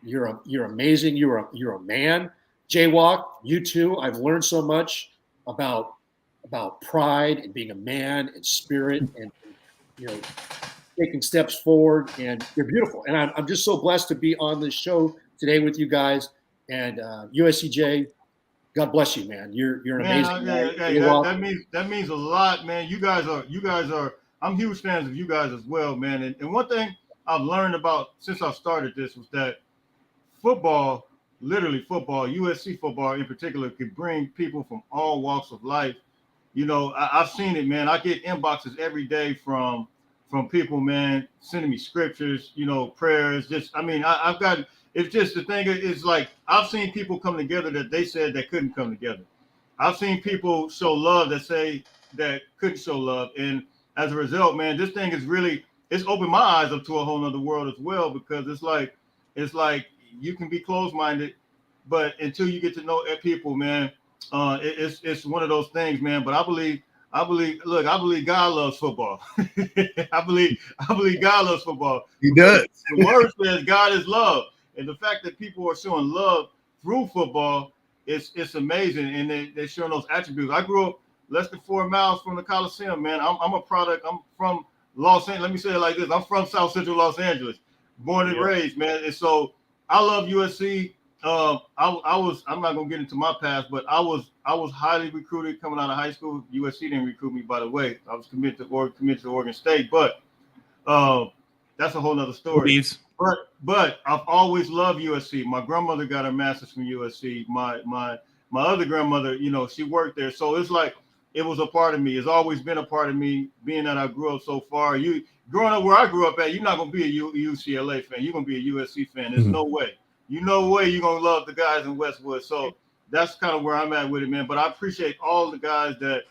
You're amazing. You're a man. Jaywalk, you too. I've learned so much about pride and being a man and spirit and taking steps forward. And you're beautiful. And I'm just so blessed to be on this show today with you guys. And USCJ, God bless you, man. You're an amazing man. That means a lot, man. You guys are. I'm huge fans of you guys as well, man. And one thing I've learned about since I started this was that football, literally football, USC football in particular, could bring people from all walks of life. I've seen it, man. I get inboxes every day from people, man, sending me scriptures, prayers. I've got. It's just the thing is like I've seen people come together that they said they couldn't come together. I've seen people show love that say that couldn't show love, and as a result, man, this thing is really. It's opened my eyes up to a whole nother world as well, because it's like you can be closed-minded, but until you get to know people, man, it's one of those things, man. But I believe God loves football. I believe God loves football. He does. The word says God is love, and the fact that people are showing love through football, it's amazing, and they're showing those attributes. I grew up less than 4 miles from the Coliseum, man. I'm a product. I'm from Los Angeles. Let me say it like this: I'm from South Central Los Angeles, born and raised, man. And so I love USC. I'm not gonna get into my past, but I was highly recruited coming out of high school. USC didn't recruit me, by the way. I was committed to Oregon State, but that's a whole nother story. But I've always loved USC. My grandmother got her master's from USC. My other grandmother, she worked there, so it's like it was a part of me. It's always been a part of me, being that I grew up so far. You growing up where I grew up at, you're not gonna be a UCLA fan. You're gonna be a USC fan. There's no way. You're gonna love the guys in Westwood. So that's kind of where I'm at with it, man. But I appreciate all the guys that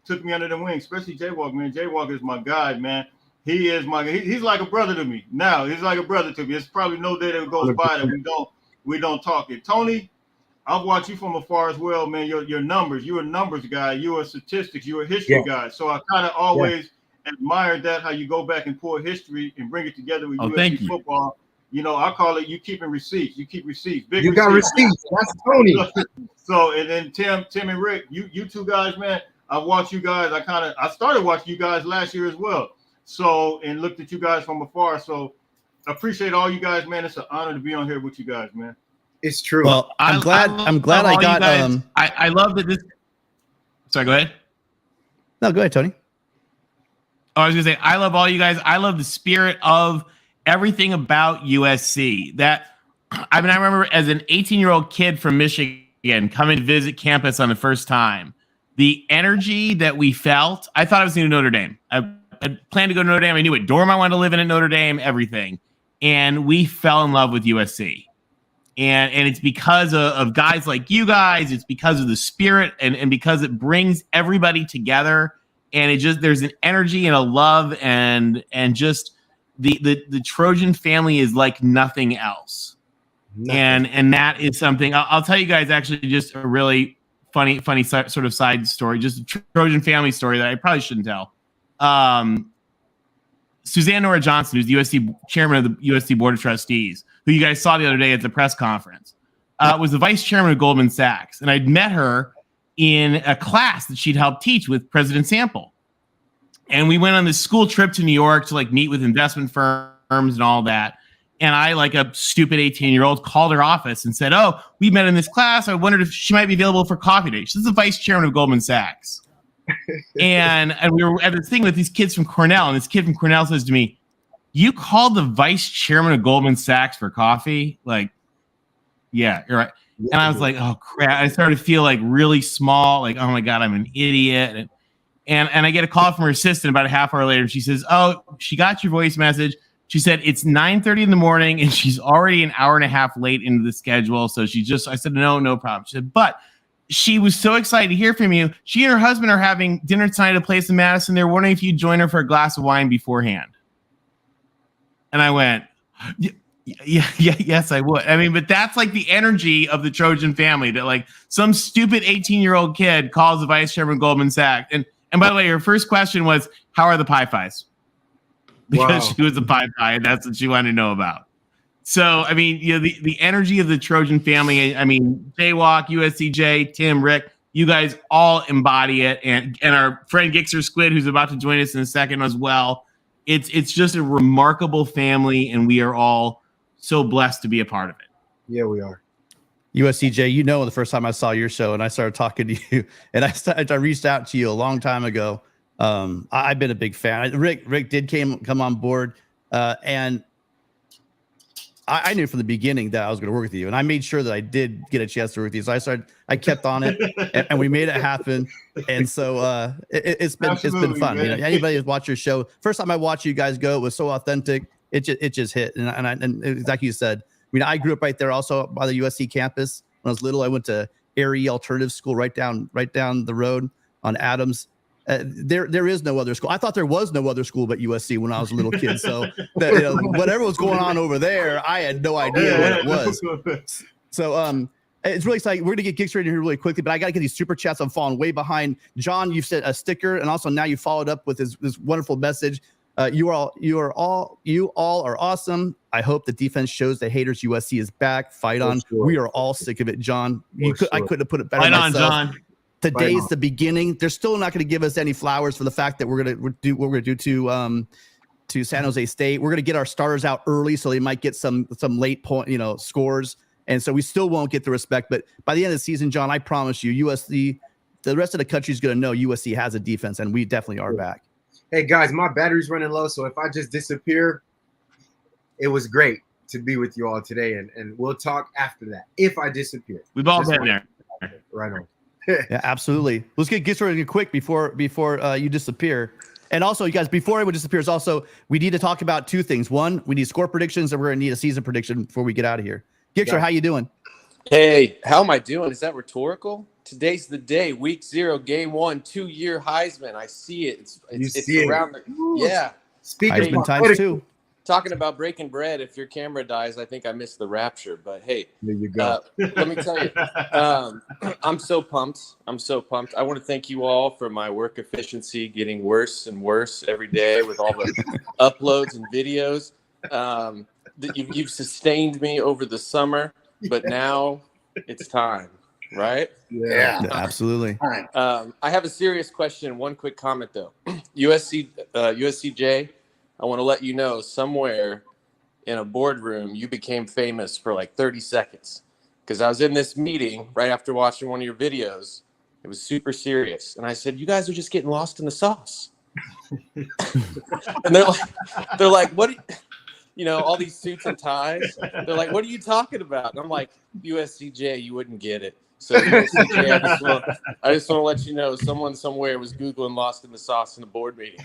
took me under the wing, especially Jaywalk, man. Jaywalk is my guy, man. He is he's like a brother to me. Now he's like a brother to me. It's probably no day that goes by that we don't talk it. Tony, I've watched you from afar as well, man. Your numbers, you're a numbers guy, you're a statistics, you're a history guy. So I kind of always admired that, how you go back and pull history and bring it together with USC football. You know, I call it you keeping receipts. You keep receipts. Big you got receipts. That's Tony. So and then Tim and Rick, you two guys, man. I watched you guys. I started watching you guys last year as well. So, and looked at you guys from afar. So, appreciate all you guys, man. It's an honor to be on here with you guys, man. It's true. Well, I'm glad I got. I love that this. Sorry, go ahead. No, go ahead, Tony. Oh, I was gonna say, I love all you guys. I love the spirit of everything about USC. I remember as an 18-year-old kid from Michigan coming to visit campus on the first time. The energy that we felt. I thought I was going to Notre Dame. I planned to go to Notre Dame. I knew what dorm I wanted to live in at Notre Dame, everything. And we fell in love with USC. And it's because of guys like you guys. It's because of the spirit and because it brings everybody together. And there's an energy and a love and just the Trojan family is like nothing else. And that is something I'll tell you guys actually just a really funny sort of side story, just a Trojan family story that I probably shouldn't tell. Suzanne Nora Johnson, who's the USC chairman of the USC Board of Trustees, who you guys saw the other day at the press conference, was the vice chairman of Goldman Sachs. And I'd met her in a class that she'd helped teach with President Sample. And we went on this school trip to New York to like meet with investment firms and all that. And I, like a stupid 18-year-old, called her office and said, "Oh, we met in this class. I wondered if she might be available for coffee date." She's the vice chairman of Goldman Sachs. and we were at this thing with these kids from Cornell. And this kid from Cornell says to me, "You called the vice chairman of Goldman Sachs for coffee?" Like, yeah, you're right. And I was like, oh, crap. I started to feel like really small. Like, oh, my God, I'm an idiot. And I get a call from her assistant about a half hour later. And she says, "Oh, she got your voice message." She said it's 9:30 in the morning and she's already an hour and a half late into the schedule. So I said, no problem. She said, but she was so excited to hear from you. She and her husband are having dinner tonight at a place in Madison. They're wondering if you'd join her for a glass of wine beforehand. And I went, yes, I would. I mean, but that's like the energy of the Trojan family, that like some stupid 18-year-old kid calls the vice chairman of Goldman Sachs. And by the way, her first question was, "How are the Pi Phis?" Because she was a Pi Phi, and that's what she wanted to know about. So, I mean, the energy of the Trojan family, I mean, Jaywalk, USCJ, Tim, Rick, you guys all embody it. And our friend Gixxer Squid, who's about to join us in a second as well. It's just a remarkable family, and we are all so blessed to be a part of it. Yeah, we are. USCJ, the first time I saw your show and I started talking to you, and I reached out to you a long time ago. I've been a big fan. Rick did come on board, and I knew from the beginning that I was going to work with you, and I made sure that I did get a chance to work with you. So I kept on it, and we made it happen. And so it's been fun. Man. Anybody who's watched your show, first time I watched you guys go, it was so authentic. It just hit, and exactly you said. I mean, I grew up right there, also by the USC campus. When I was little, I went to Erie Alternative School right down the road on Adams. There is no other school. I thought there was no other school but USC when I was a little kid. So whatever was going on over there, I had no idea what it was. So it's really exciting. We're gonna get Gixxer in here really quickly, but I gotta get these super chats. I'm falling way behind. John, you've said a sticker, and also now you followed up with this wonderful message. You all are awesome. I hope the defense shows the haters USC is back. Fight on. Sure. We are all sick of it, John. I couldn't have put it better. Fight on, John. Today's the beginning. They're still not going to give us any flowers for the fact that we're going to do what we're going to do to San Jose State. We're going to get our starters out early, so they might get some late point scores, and so we still won't get the respect. But by the end of the season, John, I promise you, USC, the rest of the country is going to know USC has a defense, and we definitely are back. Hey guys, my battery's running low, so if I just disappear, it was great to be with you all today, and we'll talk after that. If I disappear, we've all been there. Right on. Yeah, absolutely. Let's get Gixxer quick before you disappear. And also, you guys, before everyone disappears, also we need to talk about two things. One, we need score predictions, and we're gonna need a season prediction before we get out of here. Gixxer, how you doing? Hey, how am I doing? Is that rhetorical? Today's the day. Week 0, game 1, 2-year Heisman. I see it. It's around. Yeah. Heisman times 2. Talking about breaking bread, if your camera dies, I think I missed the rapture. But hey, there you go. Let me tell you, I'm so pumped. I'm so pumped. I want to thank you all for my work efficiency getting worse and worse every day with all the uploads and videos. You've sustained me over the summer, but now it's time, right? Yeah. Absolutely. I have a serious question. One quick comment though. USCJ, I want to let you know somewhere in a boardroom you became famous for like 30 seconds because I was in this meeting right after watching one of your videos. It was super serious, and I said, "You guys are just getting lost in the sauce." And they're like, "What?" All these suits and ties. They're like, "What are you talking about?" And I'm like, "USCJ, you wouldn't get it." So USCJ, I just want to let you know, someone somewhere was Googling "lost in the sauce" in a board meeting.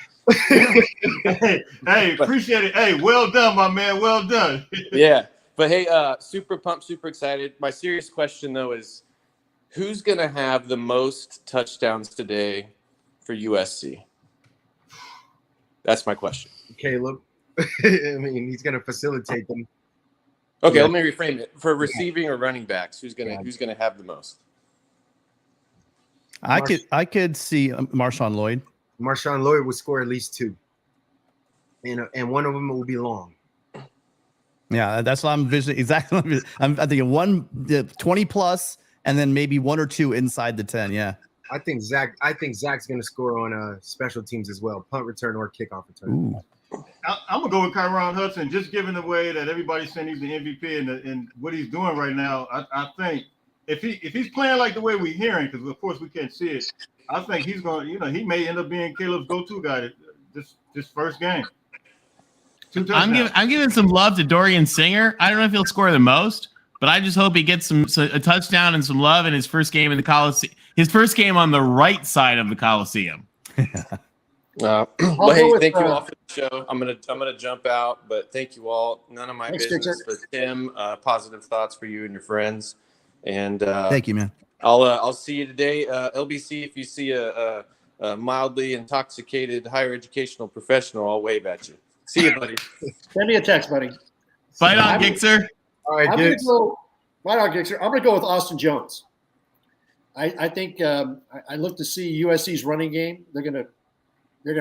hey, appreciate it. Hey, well done, my man. Well done. Yeah, but hey, super pumped, super excited. My serious question though is, who's gonna have the most touchdowns today for USC? That's my question. Caleb. I mean, he's going to facilitate them. Okay, let me reframe it. For receiving or running backs, who's gonna have the most? I could see Marshawn Lloyd. Marshawn Lloyd would score at least 2, and one of them will be long. Yeah, that's what I'm visioning. Exactly. I'm thinking 20 plus, and then maybe 1 or 2 inside the 10. Yeah. I think Zach's going to score on special teams as well, punt return or kickoff return. Ooh. I'm gonna go with Kyron Hudson, just given the way that everybody's saying he's the MVP and what he's doing right now. I think if he's playing like the way we're hearing, because of course we can't see it, I think he's going. He may end up being Caleb's go-to guy this first game. I'm giving some love to Dorian Singer. I don't know if he'll score the most, but I just hope he gets a touchdown and some love in his first game in the Coliseum. His first game on the right side of the Coliseum. Well, hey, thank you all for the show. I'm gonna jump out, but thank you all. None of my business, but Tim, positive thoughts for you and your friends. And thank you, man. I'll see you today, LBC. If you see a mildly intoxicated higher educational professional, I'll wave at you. See you, buddy. Send me a text, buddy. Fight on, Gixer. All right, Fight on, Gixer. I'm gonna go with Austin Jones. I think I look to see USC's running game. They're gonna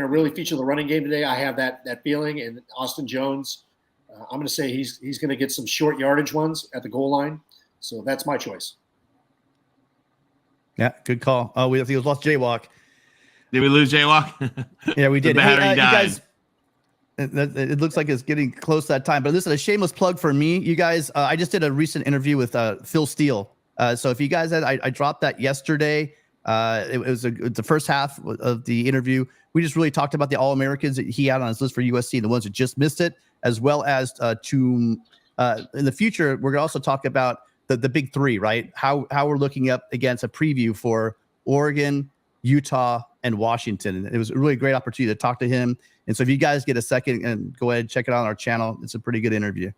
really feature the running game today. I have that feeling. And Austin Jones, I'm going to say he's going to get some short yardage ones at the goal line. So that's my choice. Yeah, good call. Oh, we lost Jaywalk. Did we lose Jaywalk? Yeah, we did. The battery you died. guys, it looks like it's getting close to that time. But listen, a shameless plug for me, you guys. I just did a recent interview with Phil Steele. So if you guys I dropped that yesterday. It was the first half of the interview. We just really talked about the All-Americans that he had on his list for USC, the ones that just missed it, as well as in the future, we're going to also talk about the big 3, right? How we're looking up against a preview for Oregon, Utah, and Washington. And it was a really great opportunity to talk to him. And so if you guys get a second, and go ahead and check it out on our channel. It's a pretty good interview.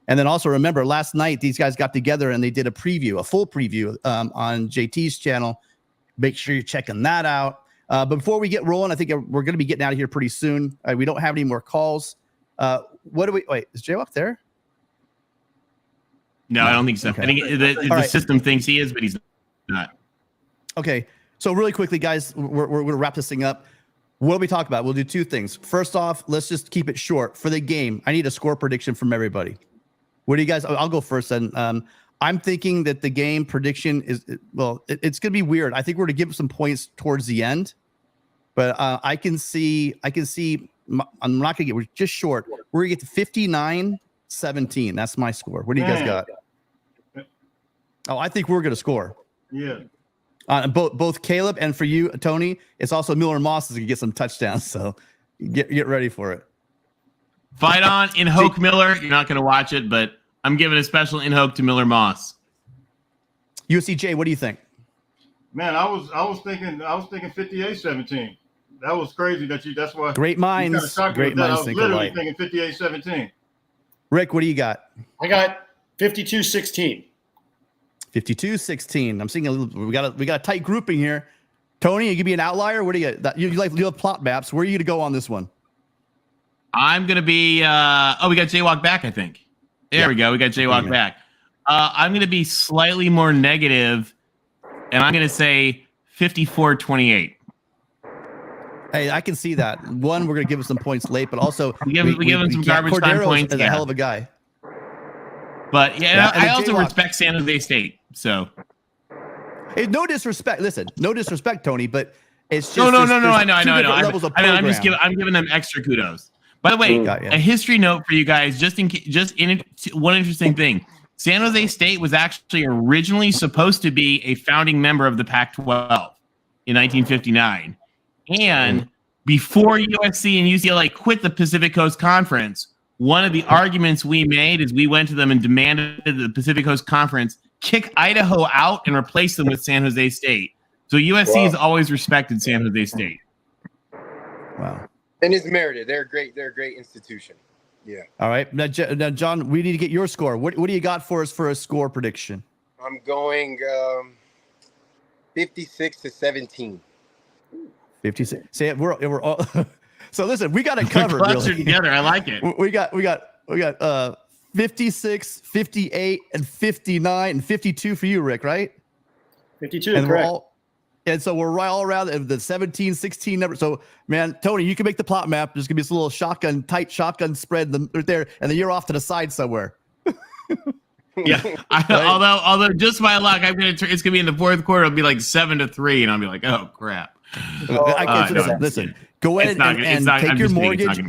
And then also remember, last night, these guys got together and they did a full preview on JT's channel. Make sure you're checking that out. But before we get rolling, I think we're going to be getting out of here pretty soon. We don't have any more calls. Wait, is Jaywalk there? No, I don't think so. Okay. I think the system thinks he is, but he's not. Okay. So really quickly, guys, we're going to wrap this thing up. What do we talk about? We'll do 2 things. First off, let's just keep it short. For the game, I need a score prediction from everybody. What do you guys? I'll go first then. I'm thinking that the game prediction is, it's going to be weird. I think we're going to give some points towards the end, but I can see, I'm not going to we're just short. We're going to get to 59-17. That's my score. What do you guys got? Oh, I think we're going to score. Yeah. Both Caleb and for you, Tony, it's also Miller Moss is going to get some touchdowns. So get ready for it. Fight on in Hoke Miller. You're not going to watch it, but I'm giving a special in Hoke to Miller Moss. USCJ, what do you think? Man, I was thinking 58-17. That was crazy that's why. Great minds. Great minds. I was literally thinking 58-17. Rick, what do you got? I got 52-16. 52-16. I'm seeing we got a tight grouping here. Tony, you give me an outlier. What do you got? You have plot maps. Where are you going to go on this one? I'm gonna be. We got Jaywalk back. I think. There we go. We got Jaywalk back. I'm gonna be slightly more negative, and I'm gonna say 54-28. Hey, I can see that. One, we're gonna give him some points late, but also we give him some garbage time points. Is a hell of a guy. But I also respect San Jose State. So, hey, no disrespect. Listen, no disrespect, Tony, but it's just no. I know. I'm giving them extra kudos. By the way, a history note for you guys, one interesting thing. San Jose State was actually originally supposed to be a founding member of the Pac-12 in 1959. And before USC and UCLA quit the Pacific Coast Conference, one of the arguments we made is we went to them and demanded that the Pacific Coast Conference kick Idaho out and replace them with San Jose State. So USC has always respected San Jose State. Wow. And it's merited. They're a great institution. Yeah. All right. Now, John, we need to get your score. What do you got for us for a score prediction? I'm going 56-17. 56. Say it. We're all. So listen, we got it covered. Cluster together. I like it. We got 56, 58, and 59, and 52 for you, Rick. Right? 52. And correct. And so we're right all around the 17, 16 number. So, man, Tony, you can make the plot map. There's going to be this little tight shotgun spread right there, and then you're off to the side somewhere. Yeah. Although just by luck, it's going to be in the fourth quarter. It'll be like 7-3, and I'll be like, oh, crap. Listen, go ahead and take your mortgage.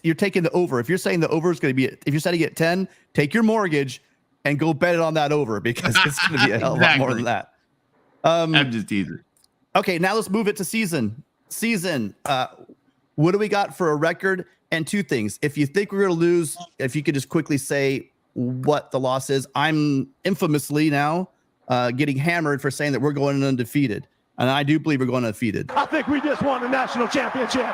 You're taking the over. If you're saying the over is going to be, if you're setting it 10, take your mortgage and go bet it on that over because it's going to be a hell of a lot more than that. I'm just teasing. Okay, now let's move it to season. What do we got for a record? And two things. If you think we're going to lose, if you could just quickly say what the loss is. I'm infamously now getting hammered for saying that we're going undefeated. And I do believe we're going undefeated. I think we just won the national championship.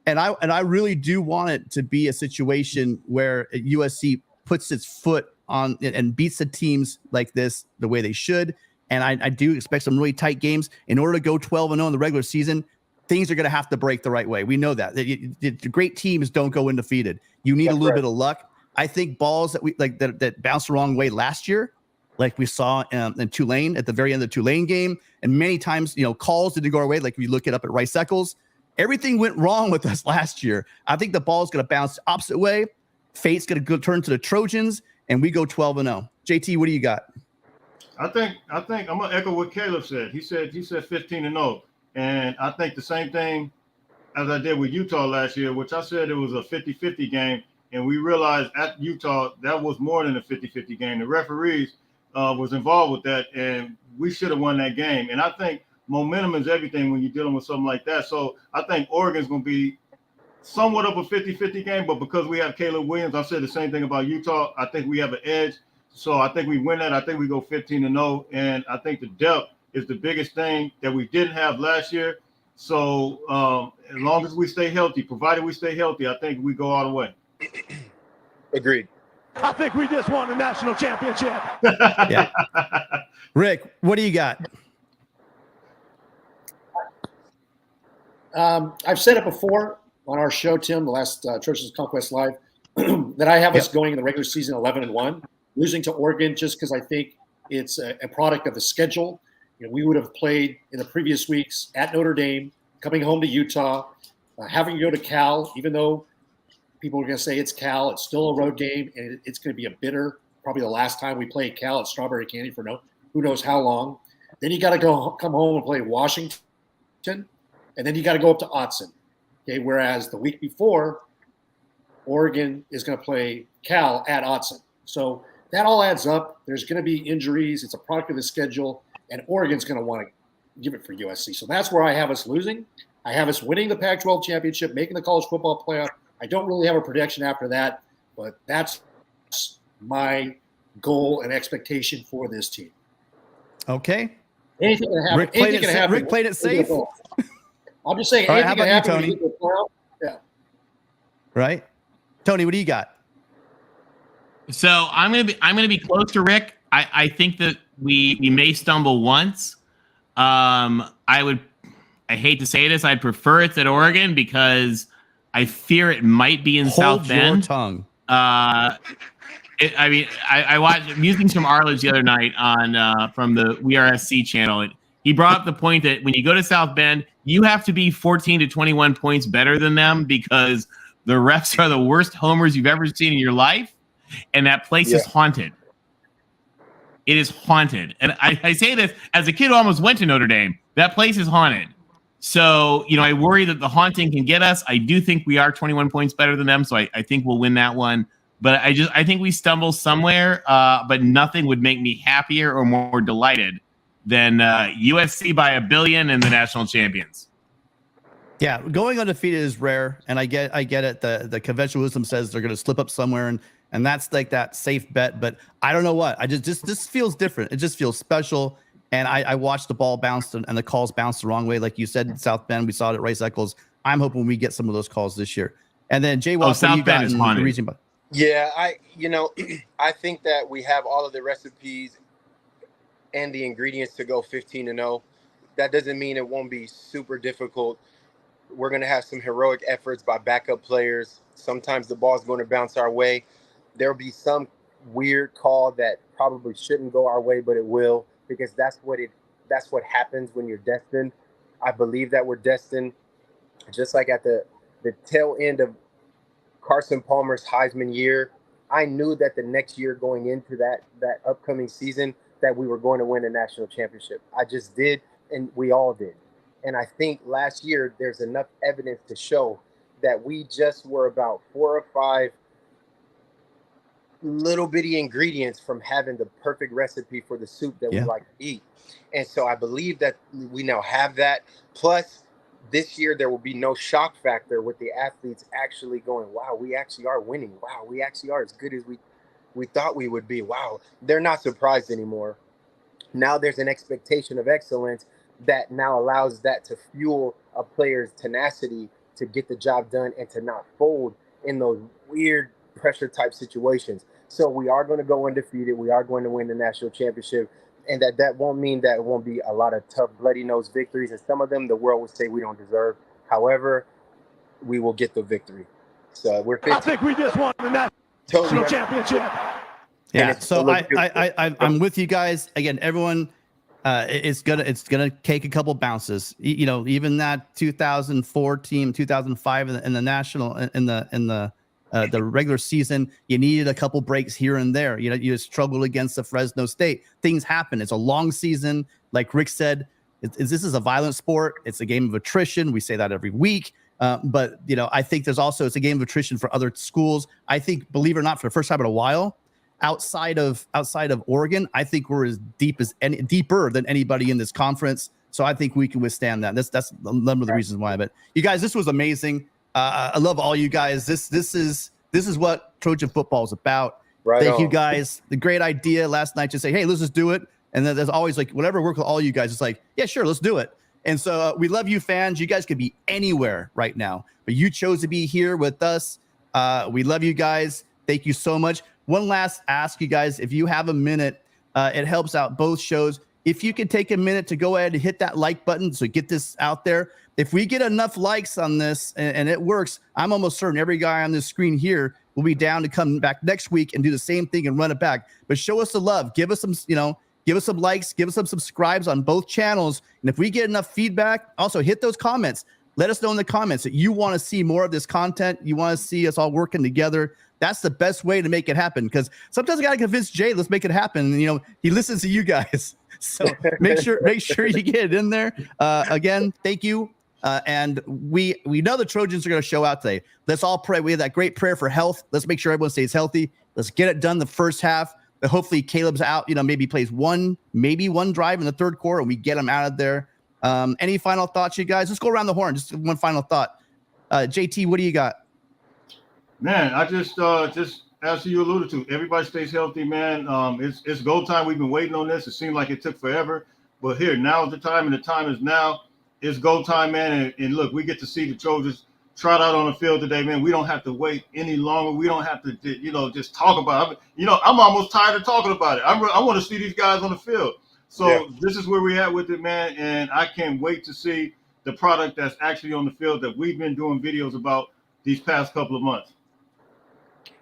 And I really do want it to be a situation where USC puts its foot on and beats the teams like this the way they should. And I do expect some really tight games. In order to go 12-0 in the regular season, things are going to have to break the right way. We know that. The great teams don't go undefeated. You need a little bit of luck. I think balls that bounced the wrong way last year, like we saw in Tulane at the very end of the Tulane game, and many times, calls didn't go our way. Like if you look it up at Rice Eccles, everything went wrong with us last year. I think the ball's going to bounce the opposite way. Fate's going to turn to the Trojans, and we go 12-0. JT, what do you got? I think I'm gonna echo what Caleb said. He said 15-0, and I think the same thing as I did with Utah last year, which I said it was a 50-50 game, and we realized at Utah that was more than a 50-50 game. The referees was involved with that, and we should have won that game. And I think momentum is everything when you're dealing with something like that. So I think Oregon's going to be somewhat of a 50-50 game, but because we have Caleb Williams, I said the same thing about Utah. I think we have an edge. So I think we win that. I think we go 15-0, and I think the depth is the biggest thing that we didn't have last year. So as long as we stay healthy, provided we stay healthy, I think we go all the way. Agreed. I think we just won the national championship. Yeah. Rick, what do you got? I've said it before on our show, Tim, the last Church's Conquest Live, that I have us going in the regular season 11-1. Losing to Oregon just because I think it's a product of the schedule. We would have played in the previous weeks at Notre Dame, coming home to Utah, having to go to Cal, even though people are going to say it's Cal, it's still a road game, and it's going to be a bitter, probably the last time we play Cal at Strawberry Candy for who knows how long. Then you got to come home and play Washington, and then you got to go up to Autzen. Okay, whereas the week before, Oregon is going to play Cal at Autzen. So that all adds up. There's going to be injuries. It's a product of the schedule, and Oregon's going to want to give it for USC. So that's where I have us losing. I have us winning the Pac-12 championship, making the college football playoff. I don't really have a prediction after that, but that's my goal and expectation for this team. Okay. Anything can happen. Rick played it safe. I'm just saying, anything can happen. Tony? Yeah. Right. Tony, what do you got? So I'm gonna be close to Rick. I think that we may stumble once. I I hate to say this, I prefer it's at Oregon because I fear it might be in South Bend. Hold your tongue. I watched musings from Arledge the other night on from the WRSC channel. He brought up the point that when you go to South Bend, you have to be 14 to 21 points better than them because the refs are the worst homers you've ever seen in your life, and that place is haunted. It is haunted. And I say this as a kid who almost went to Notre Dame. That place is haunted. So, I worry that the haunting can get us. I do think we are 21 points better than them, so I think we'll win that one. But I think we stumble somewhere, but nothing would make me happier or more delighted than USC by 1 billion and the national champions. Yeah, going undefeated is rare, and I get it. The conventional wisdom says they're going to slip up somewhere, and that's like that safe bet. But I don't know what. This feels different. It just feels special. And I watched the ball bounce and the calls bounce the wrong way, like you said in South Bend. We saw it at Rice Eccles. I'm hoping we get some of those calls this year. And then Jay Watt, South Bend is haunted. Yeah, I think that we have all of the recipes and the ingredients to go 15-0. That doesn't mean it won't be super difficult. We're going to have some heroic efforts by backup players. Sometimes the ball's going to bounce our way. There'll be some weird call that probably shouldn't go our way, but it will, because that's what happens when you're destined. I believe that we're destined. Just like at the tail end of Carson Palmer's Heisman year, I knew that the next year going into that upcoming season that we were going to win a national championship. I just did, and we all did. And I think last year there's enough evidence to show that we just were about 4 or 5 little bitty ingredients from having the perfect recipe for the soup that we like to eat. And so I believe that we now have that. Plus, this year there will be no shock factor with the athletes actually going, wow, we actually are winning. Wow, we actually are as good as we thought we would be. Wow, they're not surprised anymore. Now there's an expectation of excellence that now allows that to fuel a player's tenacity to get the job done and to not fold in those weird pressure type situations. So we are going to go undefeated. We are going to win the national championship. And that won't mean that it won't be a lot of tough, bloody-nosed victories. And some of them the world would say we don't deserve. However, we will get the victory. So we're 15. I think we just won the national championship. Yeah, so I'm with you guys. Again, everyone, it's gonna take a couple bounces. Even that 2004 team, 2005 in the national in the regular season, you needed a couple breaks here and there. You struggled against the Fresno State. Things happen. It's a long season. Like Rick said, this is a violent sport. It's a game of attrition. We say that every week. But I think it's a game of attrition for other schools. I think, believe it or not, for the first time in a while, outside of Oregon, I think we're as deeper than anybody in this conference. So I think we can withstand that. That's a number of the reasons why. But you guys, this was amazing. I love all you guys. This is what Trojan football is about. Thank you guys. The great idea last night to say, hey, let's just do it. And then there's always like whatever work with all you guys. It's like, yeah, sure, let's do it. And so we love you, fans. You guys could be anywhere right now, but you chose to be here with us. We love you guys. Thank you so much. One last ask, you guys, if you have a minute, it helps out both shows. If you could take a minute to go ahead and hit that like button so get this out there. If we get enough likes on this and it works, I'm almost certain every guy on this screen here will be down to come back next week and do the same thing and run it back. But show us the love. Give us some, give us some likes, give us some subscribes on both channels. And if we get enough feedback, also hit those comments. Let us know in the comments that you want to see more of this content. You want to see us all working together. That's the best way to make it happen, because sometimes I got to convince Jay, let's make it happen. And, he listens to you guys. So make sure you get it in there. Again, thank you. And we know the Trojans are going to show out today. Let's all pray. We have that great prayer for health. Let's make sure everyone stays healthy. Let's get it done the first half. But hopefully Caleb's out, maybe plays one drive in the third quarter and we get him out of there. Any final thoughts, you guys? Let's go around the horn. Just one final thought. JT, what do you got? Man, I just as you alluded to, everybody stays healthy, man. It's go time. We've been waiting on this. It seemed like it took forever, but here, now is the time, and the time is now. It's go time, man. And look, we get to see the Trojans trot out on the field today, man. We don't have to wait any longer. We don't have to, just talk about it. I'm almost tired of talking about it. I want to see these guys on the field. So This is where we're at with it, man. And I can't wait to see the product that's actually on the field that we've been doing videos about these past couple of months.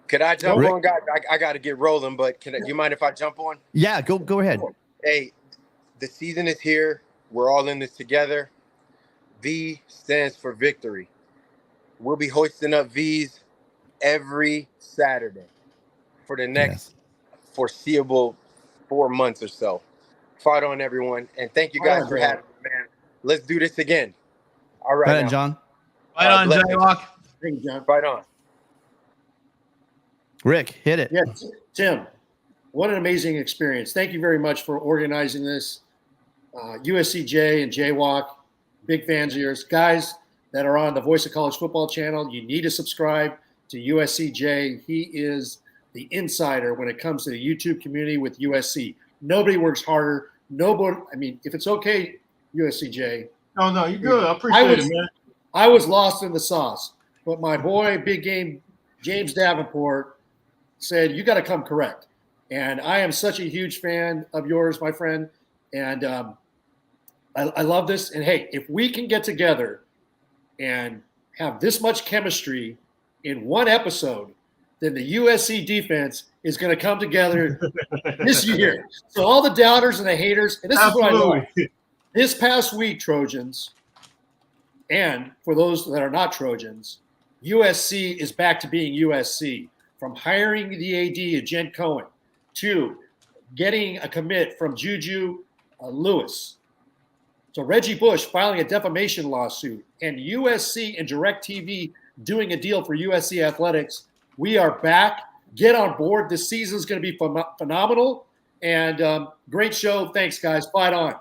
Could I jump Rick? on, guys? I got to get rolling, but do you mind if I jump on? Yeah, go ahead. Hey, the season is here. We're all in this together. V stands for victory. We'll be hoisting up V's every Saturday for the next foreseeable 4 months or so. Fight on, everyone. And thank you guys for having me, man. Let's do this again. All right, Go ahead, now. John. Fight on, Jaywalk. Thank you, John. Fight on. Rick, hit it. Yes, Tim, what an amazing experience. Thank you very much for organizing this. USCJ and Jaywalk, big fans of yours. Guys that are on the Voice of College Football channel, you need to subscribe to USCJ. He is the insider when it comes to the YouTube community with USC. Nobody works harder. Nobody, I mean, if it's okay, USCJ. No, you're good. I appreciate it, man. I was lost in the sauce, but my boy, big game James Davenport, said, you got to come correct. And I am such a huge fan of yours, my friend. And I love this. And hey, if we can get together and have this much chemistry in one episode, then the USC defense is going to come together this year. So all the doubters and the haters, and this is what I know. This past week, Trojans, and for those that are not Trojans, USC is back to being USC. From hiring the AD, Jen Cohen, to getting a commit from Juju Lewis, to Reggie Bush filing a defamation lawsuit, and USC and DirecTV doing a deal for USC athletics. We are back. Get on board. This season is going to be phenomenal. And great show. Thanks, guys. Fight on.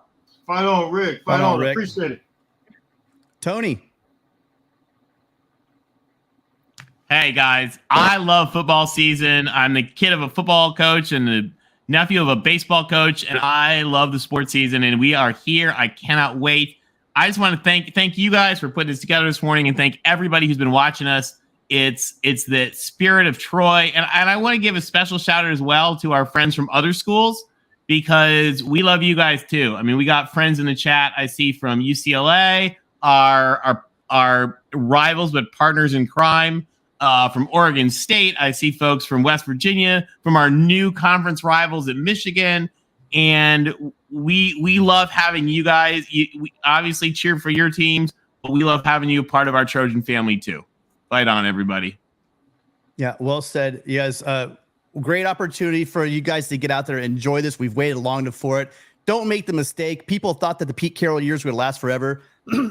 Fight on, Rick. Fight on, Rick. Appreciate it. Tony. Hey guys, I love football season. I'm the kid of a football coach and the nephew of a baseball coach, and I love the sports season, and we are here. I cannot wait. I just want to thank you guys for putting this together this morning, and thank everybody who's been watching us. It's the spirit of Troy, and I want to give a special shout out as well to our friends from other schools, because we love you guys too. I mean, we got friends in the chat I see from UCLA, our rivals but partners in crime. From Oregon State, I see folks from West Virginia, from our new conference rivals at Michigan, and we love having you guys. We obviously cheer for your teams, but we love having you a part of our Trojan family too. Fight on, everybody. Yeah, well said. Yes, great opportunity for you guys to get out there and enjoy this. We've waited long enough for it. Don't make the mistake. People thought that the Pete Carroll years would last forever.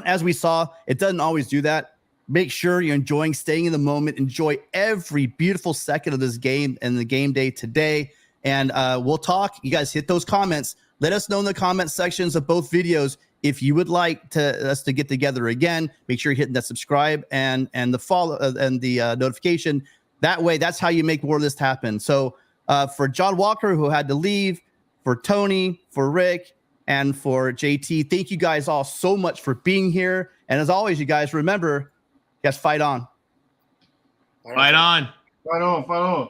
As we saw, it doesn't always do that. Make sure you're enjoying, staying in the moment. Enjoy every beautiful second of this game and the game day today. And we'll talk. You guys hit those comments. Let us know in the comment sections of both videos if you would like us to get together again. Make sure you're hitting that subscribe and the follow and the notification. That way, that's how you make more of this happen. So for John Walker, who had to leave, for Tony, for Rick, and for JT, thank you guys all so much for being here. And as always, you guys remember, yes, fight on. Fight on. Fight on. Fight on.